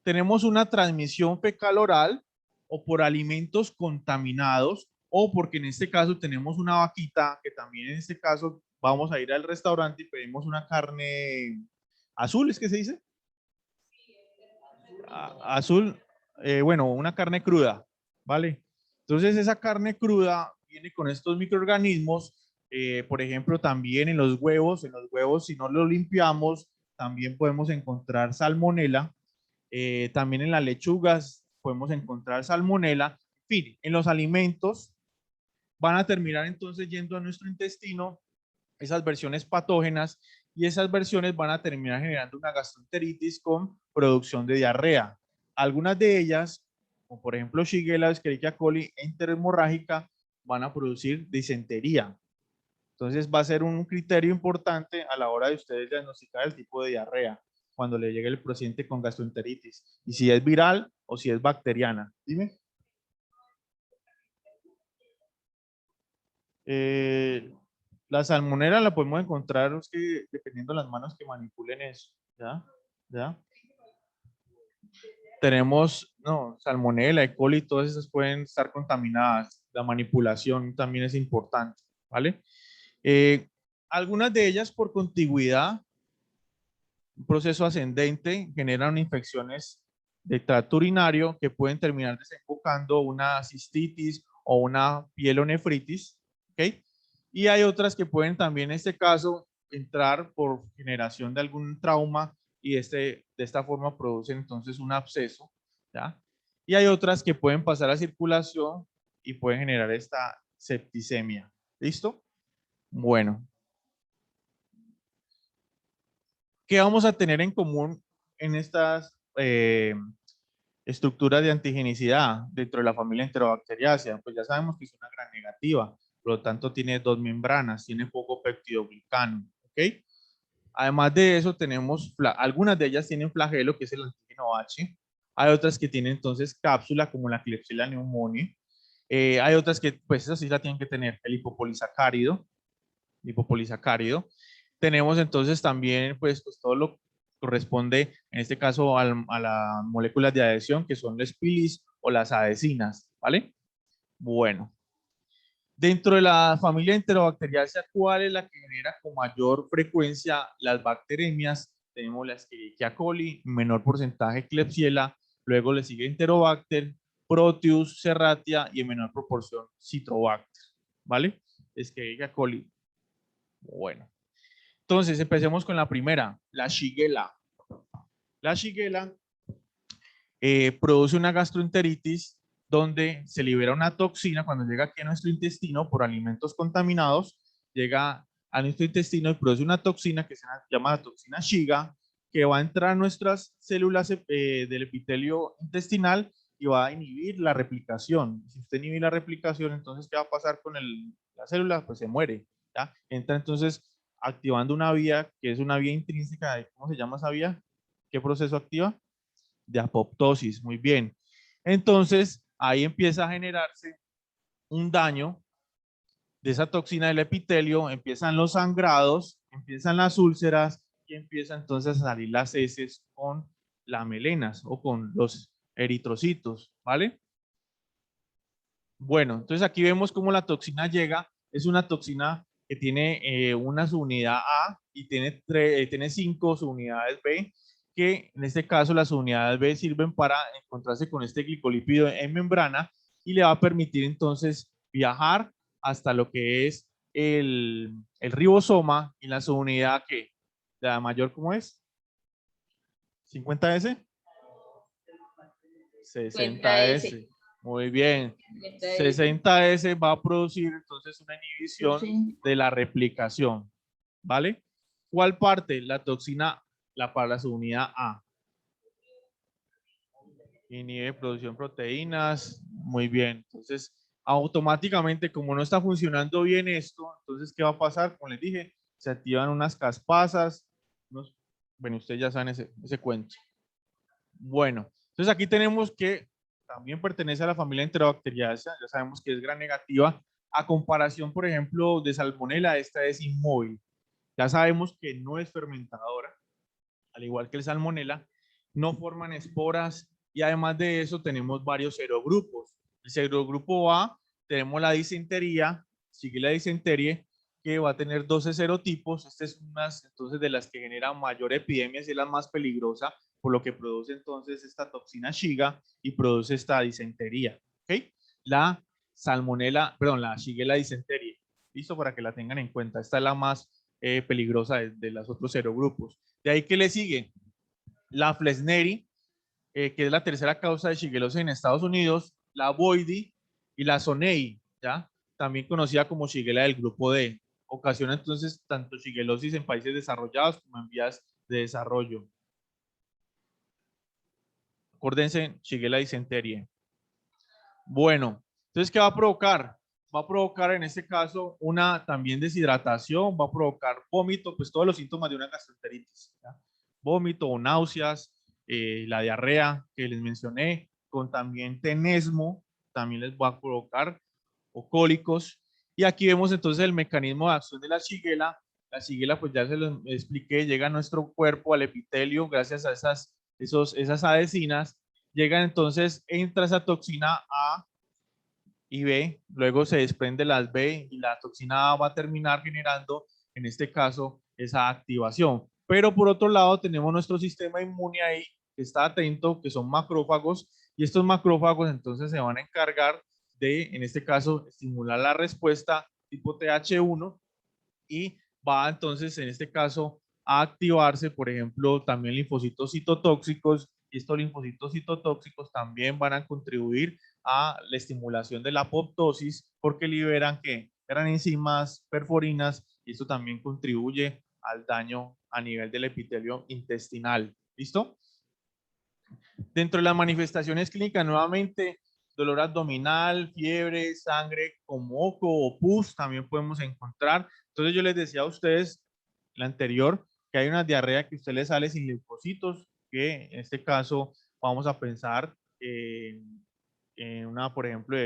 Tenemos una transmisión fecal oral o por alimentos contaminados, o porque en este caso tenemos una vaquita, que también en este caso vamos a ir al restaurante y pedimos una carne azul, ¿es que se dice? Azul, bueno, una carne cruda, ¿vale? Entonces esa carne cruda viene con estos microorganismos, por ejemplo, también en los huevos si no los limpiamos, también podemos encontrar salmonela. También en las lechugas podemos encontrar salmonela. En fin, en los alimentos van a terminar entonces yendo a nuestro intestino esas versiones patógenas y esas versiones van a terminar generando una gastroenteritis con producción de diarrea. Algunas de ellas, como por ejemplo Shigella, Escherichia coli, enterohemorrágica, van a producir disentería. Entonces va a ser un criterio importante a la hora de ustedes diagnosticar el tipo de diarrea cuando le llegue el paciente con gastroenteritis, y si es viral o si es bacteriana. Dime. La salmonela la podemos encontrar, es que dependiendo de las manos que manipulen eso. ¿Ya? Tenemos, no, salmonela, E. coli, todas esas pueden estar contaminadas. La manipulación también es importante, ¿vale? Algunas de ellas por contigüidad, un proceso ascendente, generan infecciones de tracto urinario que pueden terminar desembocando una cistitis o una pielonefritis, ¿ok? Y hay otras que pueden también en este caso entrar por generación de algún trauma y de esta forma producen entonces un absceso, ¿ya? Y hay otras que pueden pasar a circulación y pueden generar esta septicemia. ¿Listo? Bueno. ¿Qué vamos a tener en común en estas estructuras de antigenicidad dentro de la familia Enterobacteriaceae? Pues ya sabemos que es una gran negativa, por lo tanto tiene 2 membranas, tiene poco peptidoglicano, ¿ok? Además de eso tenemos, algunas de ellas tienen flagelo, que es el antígeno H, hay otras que tienen entonces cápsula, como la Klebsiella pneumoniae, hay otras que, pues eso sí la tienen que tener, el lipopolisacárido. Tenemos entonces también, pues todo lo que corresponde, en este caso, a las moléculas de adhesión, que son las pilis o las adhesinas, ¿vale? Bueno. Dentro de la familia Enterobacteriaceae, ¿cuál es la que genera con mayor frecuencia las bacteremias? Tenemos la Escherichia coli, menor porcentaje Klebsiella, luego le sigue Enterobacter, Proteus, Serratia y en menor proporción Citrobacter, ¿vale? Escherichia coli. Bueno. Entonces, empecemos con la primera, la Shigella. La Shigella produce una gastroenteritis donde se libera una toxina cuando llega aquí a nuestro intestino por alimentos contaminados, llega a nuestro intestino y produce una toxina que se llama la toxina Shiga, que va a entrar a nuestras células del epitelio intestinal y va a inhibir la replicación. Si usted inhibe la replicación, entonces, ¿qué va a pasar con la célula? Pues se muere, ¿ya? Entra entonces activando una vía que es una vía intrínseca de, ¿cómo se llama esa vía? ¿Qué proceso activa? De apoptosis, muy bien. Entonces, ahí empieza a generarse un daño de esa toxina del epitelio, empiezan los sangrados, empiezan las úlceras y empieza entonces a salir las heces con las melenas o con los eritrocitos, ¿vale? Bueno, entonces aquí vemos cómo la toxina llega, es una toxina que tiene una subunidad A y tiene 5 subunidades B, que en este caso las subunidades B sirven para encontrarse con este glicolípido en membrana y le va a permitir entonces viajar hasta lo que es el ribosoma y la subunidad que la mayor, ¿cómo es? ¿50S? 60S. Muy bien. 60S va a producir entonces una inhibición de la replicación, ¿vale? ¿Cuál parte? La toxina, para la subunidad A. Inhibe producción de proteínas, muy bien. Entonces, automáticamente, como no está funcionando bien esto, entonces, ¿qué va a pasar? Como les dije, se activan unas caspasas, bueno, ustedes ya saben ese cuento. Bueno, entonces aquí tenemos que también pertenece a la familia Enterobacteriaceae, ya sabemos que es gram negativa, a comparación, por ejemplo, de Salmonella, esta es inmóvil. Ya sabemos que no es fermentadora, al igual que el Salmonella, no forman esporas y además de eso tenemos varios serogrupos. El serogrupo A, tenemos la disentería, sigue la disenteria, que va a tener 12 serotipos. Esta es una entonces de las que generan mayor epidemia, y es la más peligrosa, por lo que produce entonces esta toxina Shiga y produce esta disentería. ¿Okay? La Salmonella, perdón, la Shigella disenteria. Listo, para que la tengan en cuenta. Esta es la más peligrosa de los otros serogrupos. De ahí que le sigue la Flesneri, que es la tercera causa de shigelosis en Estados Unidos, la Boidi y la Zonei, ¿ya? También conocida como Shigella del grupo D. Ocasiona entonces tanto shigelosis en países desarrollados como en vías de desarrollo. Acuérdense, Shigella disenteria. Bueno, entonces, ¿qué va a provocar? Va a provocar en este caso una también deshidratación, va a provocar vómito, pues todos los síntomas de una gastroenteritis, ¿ya? Vómito o náuseas, la diarrea que les mencioné, con también tenesmo, también les va a provocar, o cólicos. Y aquí vemos entonces el mecanismo de acción de la Shigella. La Shigella, pues ya se lo expliqué, llega a nuestro cuerpo, al epitelio, gracias a esas adhesinas. Llega entonces, entra esa toxina A y B, luego se desprende las B y la toxina A va a terminar generando, en este caso, esa activación. Pero por otro lado tenemos nuestro sistema inmune ahí, que está atento, que son macrófagos, y estos macrófagos entonces se van a encargar de, en este caso, estimular la respuesta tipo TH1 y va entonces, en este caso, a activarse, por ejemplo, también linfocitos citotóxicos, y estos linfocitos citotóxicos también van a contribuir a la estimulación de la apoptosis porque liberan que eran enzimas perforinas y esto también contribuye al daño a nivel del epitelio intestinal. ¿Listo? Dentro de las manifestaciones clínicas, nuevamente, dolor abdominal, fiebre, sangre con moco o pus también podemos encontrar. Entonces yo les decía a ustedes, la anterior, que hay una diarrea que a usted le sale sin leucocitos, que en este caso vamos a pensar en una, por ejemplo,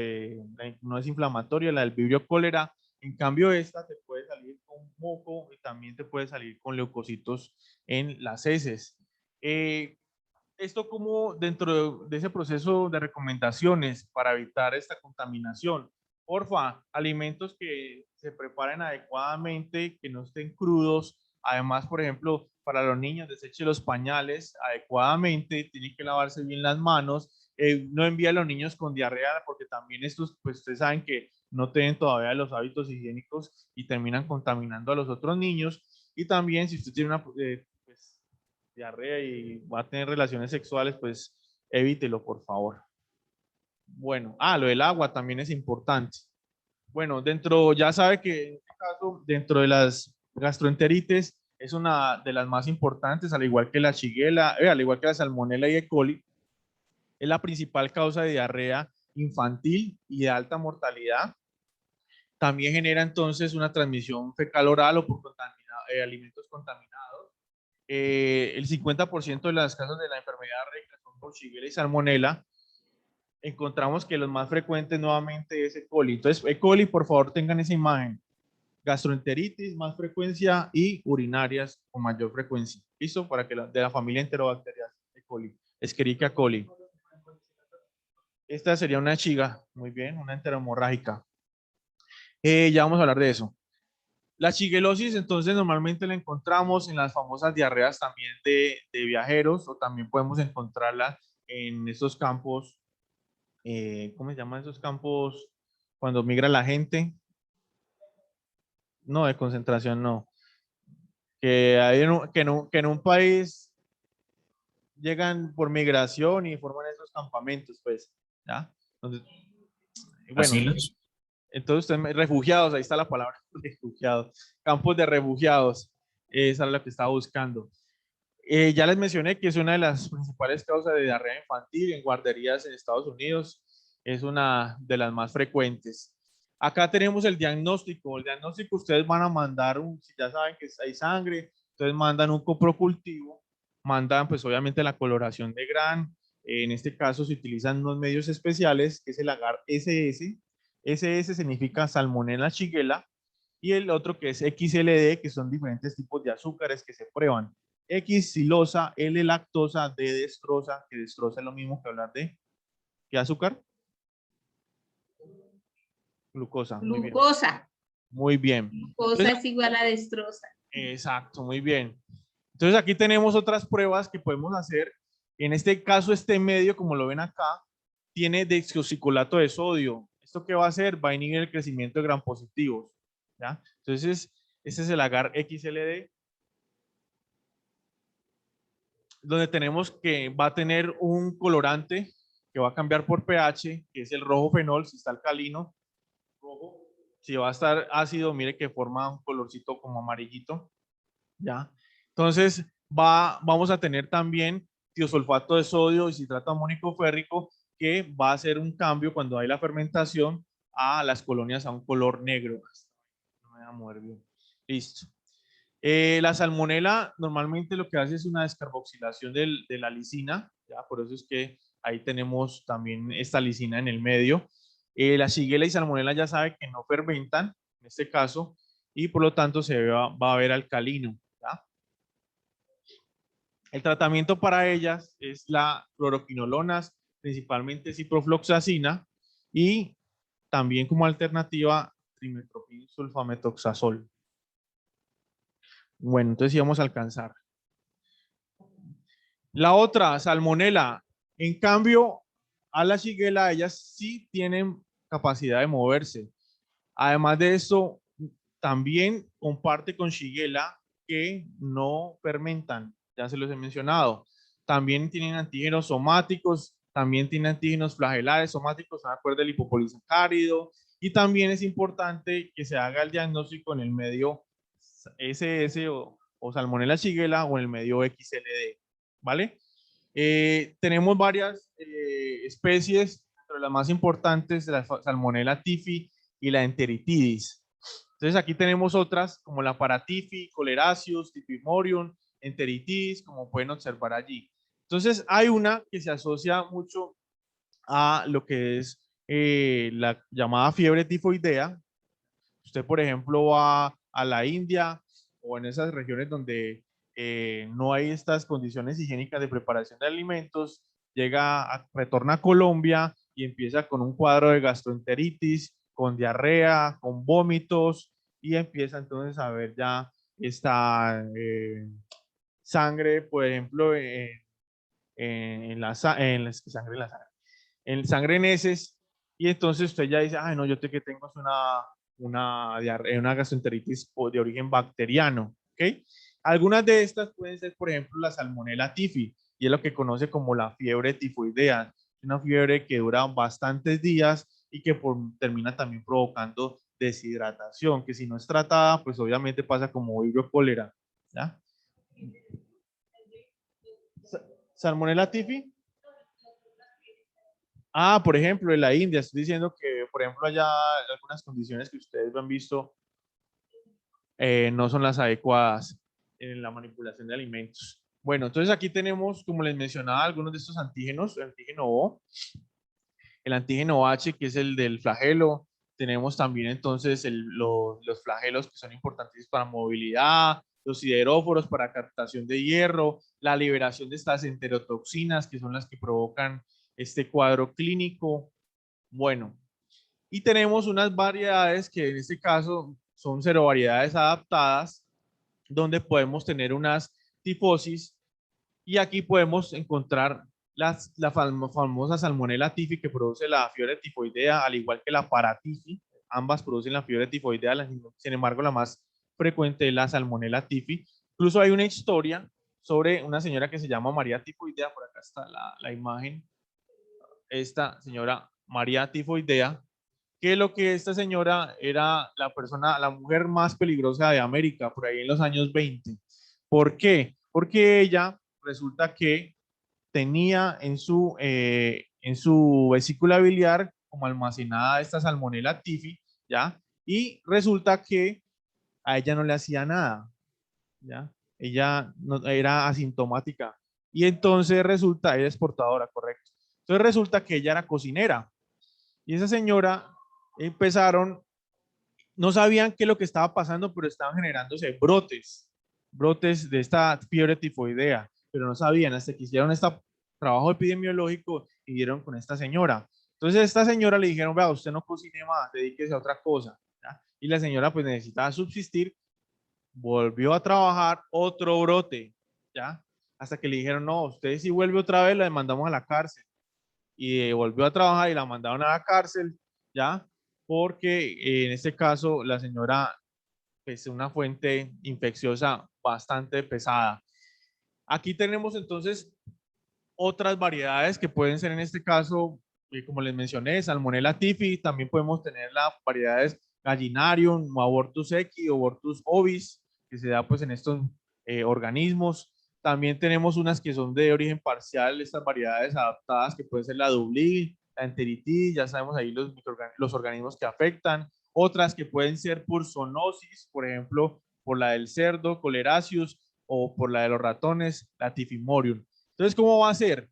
no es inflamatoria, la del vibrio cólera. En cambio, esta te puede salir con moco y también te puede salir con leucocitos en las heces. Esto como dentro de ese proceso de recomendaciones para evitar esta contaminación. Porfa, alimentos que se preparen adecuadamente, que no estén crudos. Además, por ejemplo, para los niños, deseche los pañales adecuadamente, tienen que lavarse bien las manos. No envíe a los niños con diarrea porque también estos, pues ustedes saben que no tienen todavía los hábitos higiénicos y terminan contaminando a los otros niños. Y también si usted tiene una diarrea y va a tener relaciones sexuales, pues evítelo, por favor. Bueno, lo del agua también es importante. Bueno, ya sabe que en este caso, dentro de las gastroenteritis, es una de las más importantes, al igual que la Shigella, al igual que la Salmonella y E. coli, es la principal causa de diarrea infantil y de alta mortalidad. También genera entonces una transmisión fecal oral o por alimentos contaminados. El 50% de las casos de la enfermedad recta son por Shigella y Salmonella. Encontramos que los más frecuentes nuevamente es E. coli. Entonces, E. coli, por favor, tengan esa imagen. Gastroenteritis, más frecuencia, y urinarias con mayor frecuencia. ¿Listo? Para que de la familia Enterobacteriaceae E. coli. Escherichia coli. Esta sería una chiga. Muy bien, una enterohemorrágica. Ya vamos a hablar de eso. La shigellosis, entonces, normalmente la encontramos en las famosas diarreas también de viajeros, o también podemos encontrarla en estos campos, ¿cómo se llaman esos campos cuando migra la gente? No, de concentración no. Que en un país llegan por migración y forman esos campamentos, pues, ¿ya? Entonces, bueno, ¿Asilos? entonces, refugiados, ahí está la palabra, refugiados, campos de refugiados, esa es la que estaba buscando. Ya les mencioné que es una de las principales causas de diarrea infantil en guarderías en Estados Unidos, es una de las más frecuentes. Acá tenemos el diagnóstico. El diagnóstico, ustedes van a mandar, si ya saben que hay sangre, entonces mandan un coprocultivo, mandan pues obviamente la coloración de Gram, en este caso se utilizan unos medios especiales, que es el agar SS. SS significa Salmonella Shigella, y el otro que es XLD, que son diferentes tipos de azúcares que se prueban. X silosa, L lactosa, D destrosa, que destrosa es lo mismo que hablar de ¿qué azúcar? Glucosa. Glucosa. Muy bien. Glucosa Entonces, es igual a destrosa. Exacto, muy bien. Entonces aquí tenemos otras pruebas que podemos hacer. En este caso, este medio, como lo ven acá, tiene deoxicolato de sodio. ¿Esto qué va a hacer? Va a inhibir el crecimiento de gram positivos. ¿Ya? Entonces, este es el agar XLD, donde tenemos que va a tener un colorante que va a cambiar por pH, que es el rojo fenol, si está alcalino, rojo. Si va a estar ácido, mire que forma un colorcito como amarillito. ¿Ya? Entonces, vamos a tener también tiosulfato de sodio y citrato amónico férrico, que va a hacer un cambio cuando hay la fermentación a las colonias a un color negro. No me voy a mover bien. Listo. La salmonela normalmente lo que hace es una descarboxilación de la lisina, ¿ya? Por eso es que ahí tenemos también esta lisina en el medio. La Shigella y salmonela ya sabe que no fermentan, en este caso, y por lo tanto va a ver alcalino. ¿Ya? El tratamiento para ellas es la cloroquinolonas, principalmente ciprofloxacina, y también como alternativa trimethoprim sulfametoxazol. Bueno, entonces íbamos a alcanzar. La otra, salmonela. En cambio, a la Shigella, ellas sí tienen capacidad de moverse. Además de esto, también comparte con Shigella que no fermentan, ya se los he mencionado. También tienen antígenos somáticos, también tienen antígenos flagelares somáticos, a acuerdo del hipopolisacárido, y también es importante que se haga el diagnóstico en el medio SS o Salmonella Shigella o en el medio XLD, ¿vale? Tenemos varias especies, pero las más importantes, la Salmonella typhi y la enteritidis. Entonces aquí tenemos otras como la Paratifi, Choleracius, Typhimurium, enteritidis, como pueden observar allí. Entonces hay una que se asocia mucho a lo que es la llamada fiebre tifoidea. Usted, por ejemplo, va a la India o en esas regiones donde no hay estas condiciones higiénicas de preparación de alimentos, retorna a Colombia y empieza con un cuadro de gastroenteritis, con diarrea, con vómitos, y empieza entonces a ver ya esta sangre, por ejemplo, en sangre en heces, y entonces usted ya dice, ay no, yo que tengo es una gastroenteritis de origen bacteriano, ¿ok? Algunas de estas pueden ser, por ejemplo, la Salmonella typhi, y es lo que conoce como la fiebre tifoidea, una fiebre que dura bastantes días y que termina también provocando deshidratación, que si no es tratada, pues obviamente pasa como vibrio cólera, ¿ya? Salmonella typhi. Por ejemplo, en la India, estoy diciendo que, por ejemplo, allá algunas condiciones que ustedes han visto no son las adecuadas en la manipulación de alimentos. Bueno, entonces aquí tenemos, como les mencionaba, algunos de estos antígenos, el antígeno O, el antígeno H, que es el del flagelo. Tenemos también entonces los flagelos que son importantes para movilidad, los sideróforos para captación de hierro, la liberación de estas enterotoxinas, que son las que provocan este cuadro clínico. Bueno, y tenemos unas variedades que en este caso son serovariedades adaptadas, donde podemos tener unas tifosis, y aquí podemos encontrar la famosa Salmonella typhi, que produce la fiebre tifoidea, al igual que la paratifi. Ambas producen la fiebre tifoidea, sin embargo la más frecuente es la Salmonella typhi. Incluso hay una historia sobre una señora que se llama María Tifoidea, por acá está la imagen, esta señora María Tifoidea, que lo que esta señora era la mujer más peligrosa de América, por ahí en los años 20. ¿Por qué? Porque ella resulta que tenía en su vesícula biliar como almacenada esta Salmonella typhi, ¿ya? Y resulta que a ella no le hacía nada, ¿ya? Ella no, era asintomática. Y entonces resulta, ella es portadora, correcto. Entonces resulta que ella era cocinera. Y esa señora no sabían qué es lo que estaba pasando, pero estaban generándose brotes de esta fiebre tifoidea, pero no sabían hasta que hicieron este trabajo epidemiológico y dieron con esta señora. Entonces a esta señora le dijeron, vea, usted no cocine más, dedíquese a otra cosa, ¿ya? Y la señora pues necesitaba subsistir, volvió a trabajar, otro brote, ¿ya? Hasta que le dijeron, no, usted si vuelve otra vez la demandamos a la cárcel. Y volvió a trabajar y la mandaron a la cárcel, ¿ya? Porque en este caso la señora es una fuente infecciosa bastante pesada. Aquí tenemos entonces otras variedades que pueden ser en este caso, como les mencioné, Salmonella typhi. También podemos tener las variedades Gallinarium, Abortus equi o Abortus ovis, que se da pues en estos organismos. También tenemos unas que son de origen parcial, estas variedades adaptadas, que puede ser la Dublin, la Enteritis, ya sabemos ahí los organismos que afectan. Otras que pueden ser por zoonosis, por ejemplo, por la del cerdo, Colerasius, o por la de los ratones, la Typhimurium. Entonces, ¿cómo va a ser?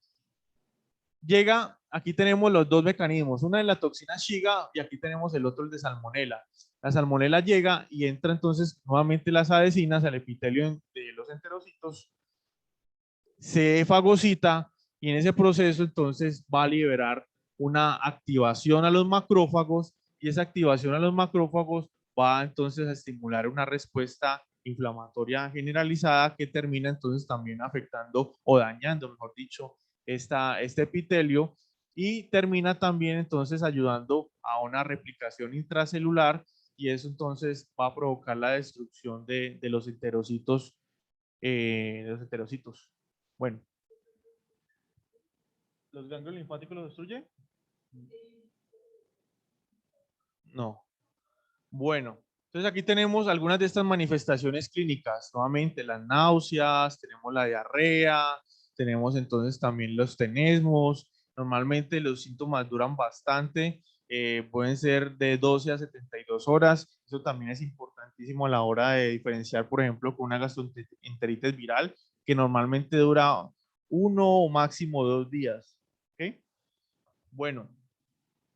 Llega, aquí tenemos los dos mecanismos, una de la toxina Shiga y aquí tenemos el otro, el de Salmonella. La Salmonella llega y entra entonces nuevamente las adhesinas al epitelio de los enterocitos, se fagocita y en ese proceso entonces va a liberar una activación a los macrófagos y esa activación a los macrófagos va entonces a estimular una respuesta inflamatoria generalizada que termina entonces también afectando o dañando, mejor dicho, este epitelio, y termina también entonces ayudando a una replicación intracelular, y eso entonces va a provocar la destrucción de los enterocitos. Bueno, ¿los ganglios linfáticos los destruye? No. Bueno, entonces aquí tenemos algunas de estas manifestaciones clínicas. Nuevamente, las náuseas, tenemos la diarrea, tenemos entonces también los tenesmos. Normalmente los síntomas duran bastante, pueden ser de 12 a 72 horas. Eso también es importantísimo a la hora de diferenciar, por ejemplo, con una gastroenteritis viral, que normalmente dura 1 o máximo 2 días. ¿Ok? Bueno.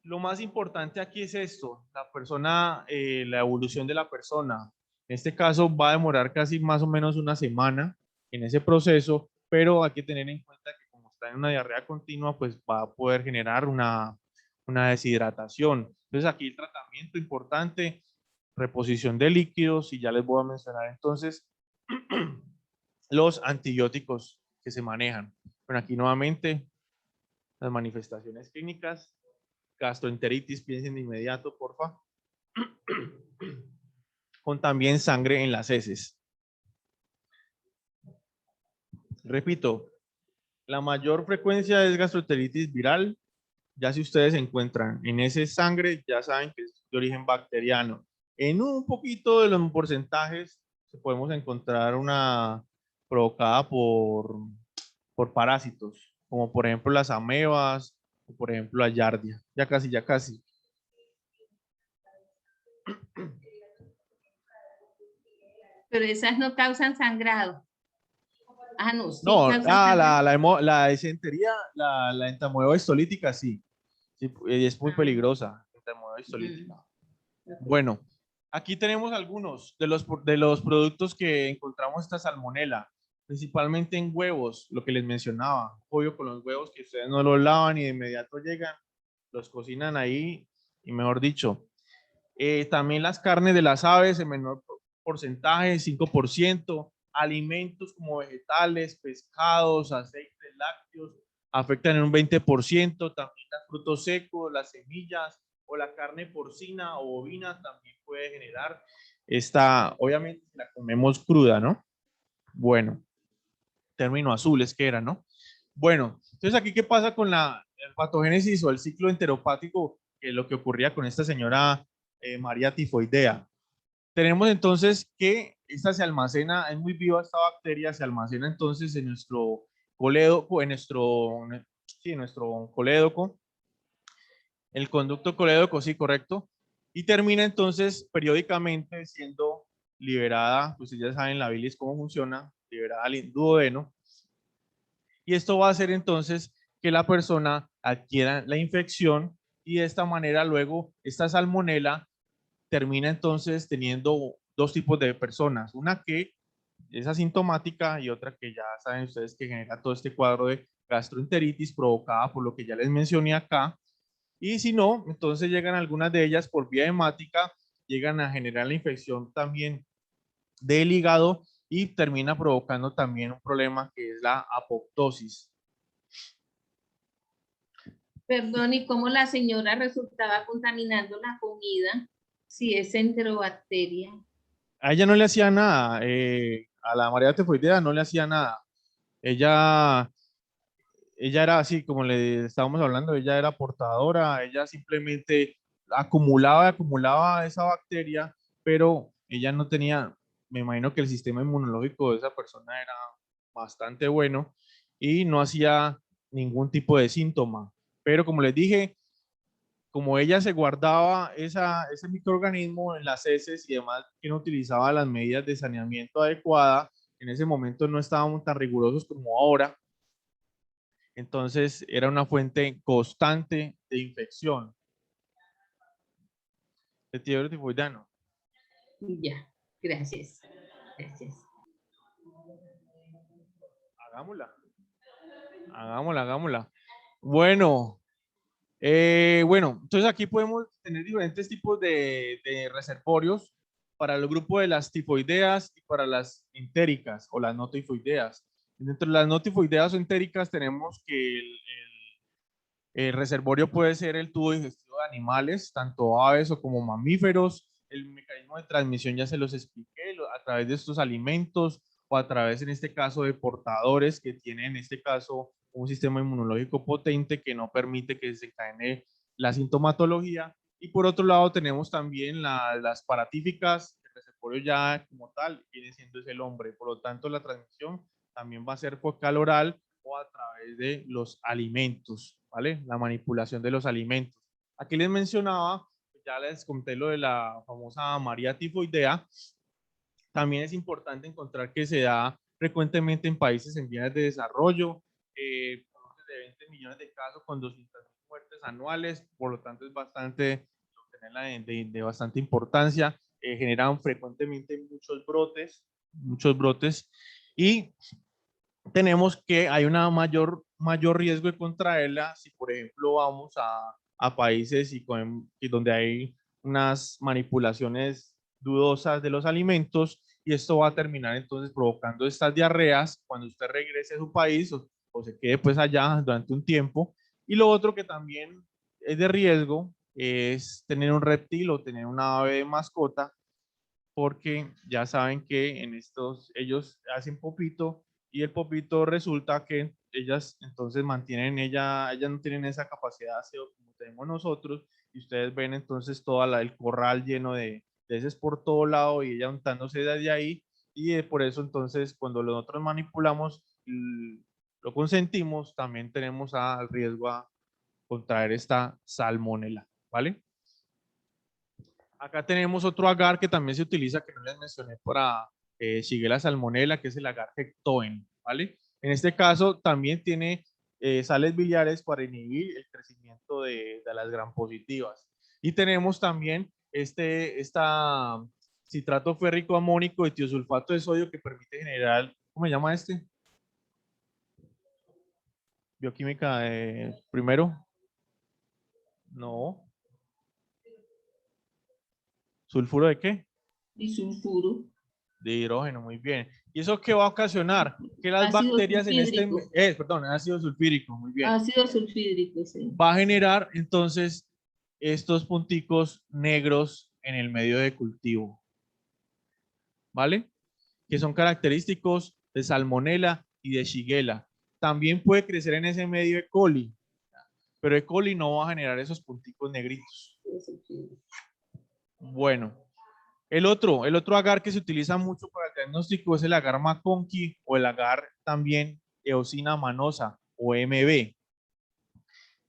Lo más importante aquí es esto, la persona, la evolución de la persona. En este caso va a demorar casi más o menos una semana en ese proceso, pero hay que tener en cuenta que como está en una diarrea continua, pues va a poder generar una deshidratación. Entonces aquí el tratamiento importante, reposición de líquidos, y ya les voy a mencionar entonces los antibióticos que se manejan. Bueno, aquí nuevamente las manifestaciones clínicas. Gastroenteritis, piensen de inmediato, porfa. Con también sangre en las heces. Repito, la mayor frecuencia es gastroenteritis viral. Ya si ustedes se encuentran en ese sangre, ya saben que es de origen bacteriano. En un poquito de los porcentajes podemos encontrar una provocada por parásitos, como por ejemplo las amebas, o por ejemplo la yardia. Ya casi, ya casi. Pero esas no causan sangrado. Ah, no, sí No, causan sangrado. la disentería, la entamoeba histolítica, sí. Sí, y es muy peligrosa. Entamoeba histolítica. Bueno, aquí tenemos algunos de los productos que encontramos esta salmonela, principalmente en huevos, lo que les mencionaba, pollo con los huevos que ustedes no los lavan y de inmediato llegan, los cocinan ahí y mejor dicho. También las carnes de las aves en menor porcentaje, 5%, alimentos como vegetales, pescados, aceites, lácteos, afectan en un 20%, también los frutos secos, las semillas o la carne porcina o bovina también puede generar esta, obviamente la comemos cruda, ¿no? Bueno, término azul es que era, ¿no? Bueno, entonces aquí, ¿qué pasa con la patogénesis o el ciclo enteropático? Que es lo que ocurría con esta señora María tifoidea. Tenemos entonces que esta se almacena, es muy viva esta bacteria, se almacena entonces en nuestro colédoco, en nuestro colédoco, el conducto colédoco, sí, correcto, y termina entonces periódicamente siendo liberada, pues ya saben la bilis cómo funciona, liberada al duodeno, y esto va a hacer entonces que la persona adquiera la infección y de esta manera luego esta salmonela termina entonces teniendo dos tipos de personas, una que es asintomática y otra que ya saben ustedes que genera todo este cuadro de gastroenteritis provocada por lo que ya les mencioné acá. Y si no, entonces llegan algunas de ellas por vía hemática, llegan a generar la infección también del hígado y termina provocando también un problema que es la apoptosis. Perdón, ¿y cómo la señora resultaba contaminando la comida si es enterobacteria? A ella no le hacía nada, a la María tifoidea no le hacía nada. Ella era así, como le estábamos hablando, ella era portadora, ella simplemente acumulaba y acumulaba esa bacteria, pero ella no tenía, me imagino que el sistema inmunológico de esa persona era bastante bueno y no hacía ningún tipo de síntoma. Pero como les dije, como ella se guardaba ese microorganismo en las heces y demás, que no utilizaba las medidas de saneamiento adecuadas, en ese momento no estábamos tan rigurosos como ahora. Entonces era una fuente constante de infección. De fiebre tifoidea. Ya, gracias. Gracias. Hagámosla. Hagámosla. Bueno, entonces aquí podemos tener diferentes tipos de reservorios para el grupo de las tifoideas y para las entéricas o las no tifoideas. Dentro de las no tifoideas o entéricas tenemos que el reservorio puede ser el tubo digestivo de animales, tanto aves o como mamíferos. El mecanismo de transmisión ya se los expliqué, a través de estos alimentos o a través, en este caso, de portadores que tienen, en este caso, un sistema inmunológico potente que no permite que se desencadene la sintomatología. Y por otro lado tenemos también las paratíficas, el reservorio ya como tal viene siendo es el hombre. Por lo tanto, la transmisión también va a ser focal oral o a través de los alimentos, ¿vale? La manipulación de los alimentos. Aquí les mencionaba, ya les conté lo de la famosa María tifoidea. También es importante encontrar que se da frecuentemente en países en vías de desarrollo, de 20 millones de casos con 200.000 muertes anuales, por lo tanto es bastante, de bastante importancia, generan frecuentemente muchos brotes y tenemos que hay una mayor riesgo de contraerla si, por ejemplo, vamos a países y donde hay unas manipulaciones dudosas de los alimentos y esto va a terminar entonces provocando estas diarreas cuando usted regrese a su país o se quede pues allá durante un tiempo. Y lo otro que también es de riesgo es tener un reptil o tener una ave de mascota, porque ya saben que en ellos hacen popito y el popito resulta que ellas entonces ellas no tienen esa capacidad de aseo como tenemos nosotros y ustedes ven entonces el corral lleno de heces por todo lado y ella untándose desde ahí y por eso entonces cuando nosotros manipulamos lo consentimos también tenemos al riesgo a contraer esta salmonela, ¿vale? Acá tenemos otro agar que también se utiliza, que no les mencioné Shigella salmonella, que es el agar Hectoen, ¿vale? En este caso también tiene sales biliares para inhibir el crecimiento de las gram positivas. Y tenemos también esta citrato férrico amónico y tiosulfato de sodio que permite generar, ¿cómo se llama este? Bioquímica primero. No. ¿Sulfuro de qué? Y sulfuro. De hidrógeno, muy bien. ¿Y eso qué va a ocasionar? Que las Ácido bacterias en sulfídrico. perdón, ácido sulfídrico, muy bien. Ácido sulfídrico, sí. Va a generar entonces estos punticos negros en el medio de cultivo. ¿Vale? Que son característicos de Salmonella y de Shigella. También puede crecer en ese medio E. coli, pero E. coli no va a generar esos punticos negritos. Bueno, el otro agar que se utiliza mucho para el diagnóstico es el agar McConkey o el agar también eosina manosa o MB.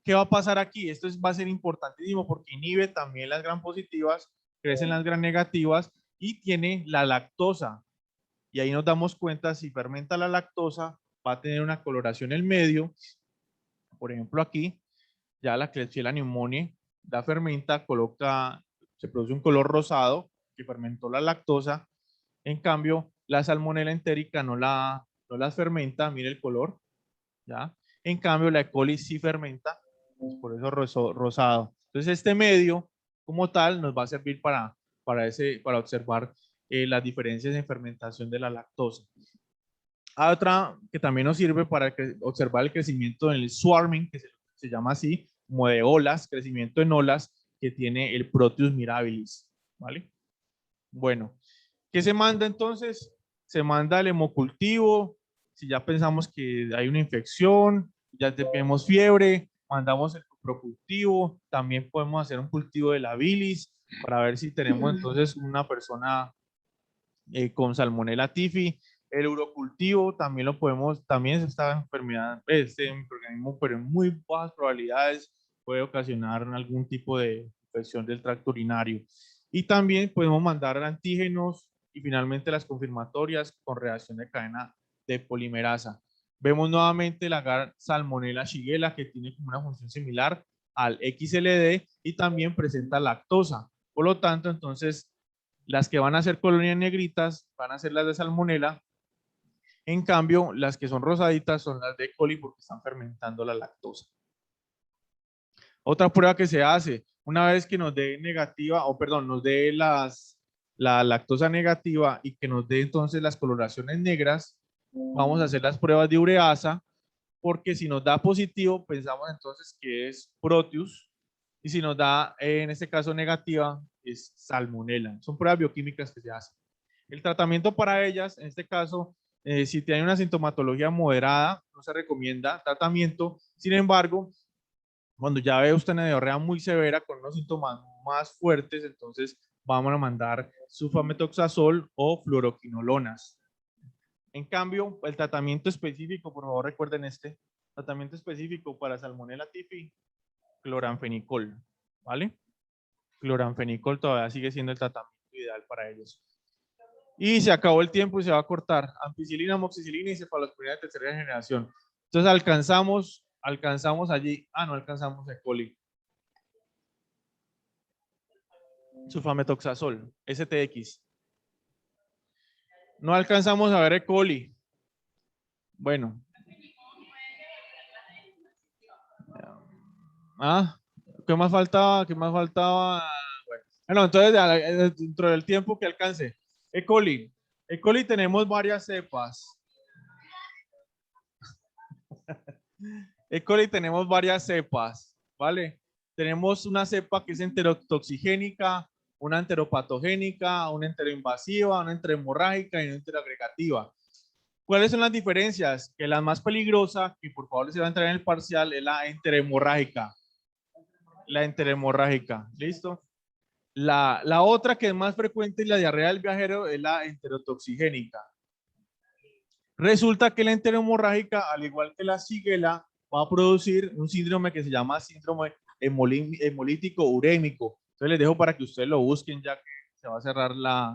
¿Qué va a pasar aquí? Esto va a ser importantísimo porque inhibe también las gram positivas, crecen las gram negativas y tiene la lactosa. Y ahí nos damos cuenta, si fermenta la lactosa, va a tener una coloración en el medio. Por ejemplo, aquí, ya la Klebsiella pneumoniae la fermenta, se produce un color rosado que fermentó la lactosa. En cambio, la Salmonella entérica no las fermenta, mire el color, ¿ya? En cambio, la E. coli sí fermenta, pues por eso rosado. Entonces, este medio, como tal, nos va a servir para observar las diferencias en fermentación de la lactosa. Hay otra que también nos sirve para observar el crecimiento en el swarming, que se llama así, como de olas, crecimiento en olas, que tiene el Proteus mirabilis, ¿vale? Bueno, ¿qué se manda entonces? Se manda el hemocultivo, si ya pensamos que hay una infección, ya tenemos fiebre, mandamos el procultivo, también podemos hacer un cultivo de la bilis para ver si tenemos entonces una persona con Salmonella typhi. El urocultivo también lo podemos, también esta enfermedad, este microorganismo, pero en muy bajas probabilidades puede ocasionar algún tipo de infección del tracto urinario. Y también podemos mandar antígenos y finalmente las confirmatorias con reacción de cadena de polimerasa. Vemos nuevamente la agar Salmonella Shigella, que tiene como una función similar al XLD y también presenta lactosa. Por lo tanto, entonces, las que van a ser colonias negritas van a ser las de Salmonella. En cambio, las que son rosaditas son las de E. coli porque están fermentando la lactosa. Otra prueba que se hace, una vez que nos dé negativa, nos dé la lactosa negativa y que nos dé entonces las coloraciones negras, vamos a hacer las pruebas de ureasa, porque si nos da positivo, pensamos entonces que es Proteus, y si nos da, en este caso, negativa, es Salmonella. Son pruebas bioquímicas que se hacen. El tratamiento para ellas, en este caso, si tienen una sintomatología moderada, no se recomienda tratamiento. Sin embargo, cuando ya ve usted una diarrea muy severa con unos síntomas más fuertes, entonces vamos a mandar sulfametoxazol o fluoroquinolonas. En cambio, el tratamiento específico, por favor recuerden tratamiento específico para Salmonella typhi, cloranfenicol, ¿vale? Cloranfenicol todavía sigue siendo el tratamiento ideal para ellos. Y se acabó el tiempo y se va a cortar. Ampicilina, amoxicilina y cefalosporina de tercera generación. Entonces alcanzamos allí, no alcanzamos E. coli. Sulfametoxazol, STX. No alcanzamos a ver E. coli. Bueno. ¿Qué más faltaba? Bueno, entonces dentro del tiempo que alcance. E. coli. E. coli tenemos varias cepas. E. coli tenemos varias cepas, ¿vale? Tenemos una cepa que es enterotoxigénica, una enteropatogénica, una enteroinvasiva, una enterohemorrágica y una enteroagregativa. ¿Cuáles son las diferencias? Que la más peligrosa, que por favor les va a entrar en el parcial, es la enterohemorrágica. La enterohemorrágica, ¿listo? La otra que es más frecuente es la diarrea del viajero, es la enterotoxigénica. Resulta que la enterohemorrágica, al igual que la Shigella, va a producir un síndrome que se llama síndrome hemolítico urémico. Entonces les dejo para que ustedes lo busquen ya que se va a cerrar la...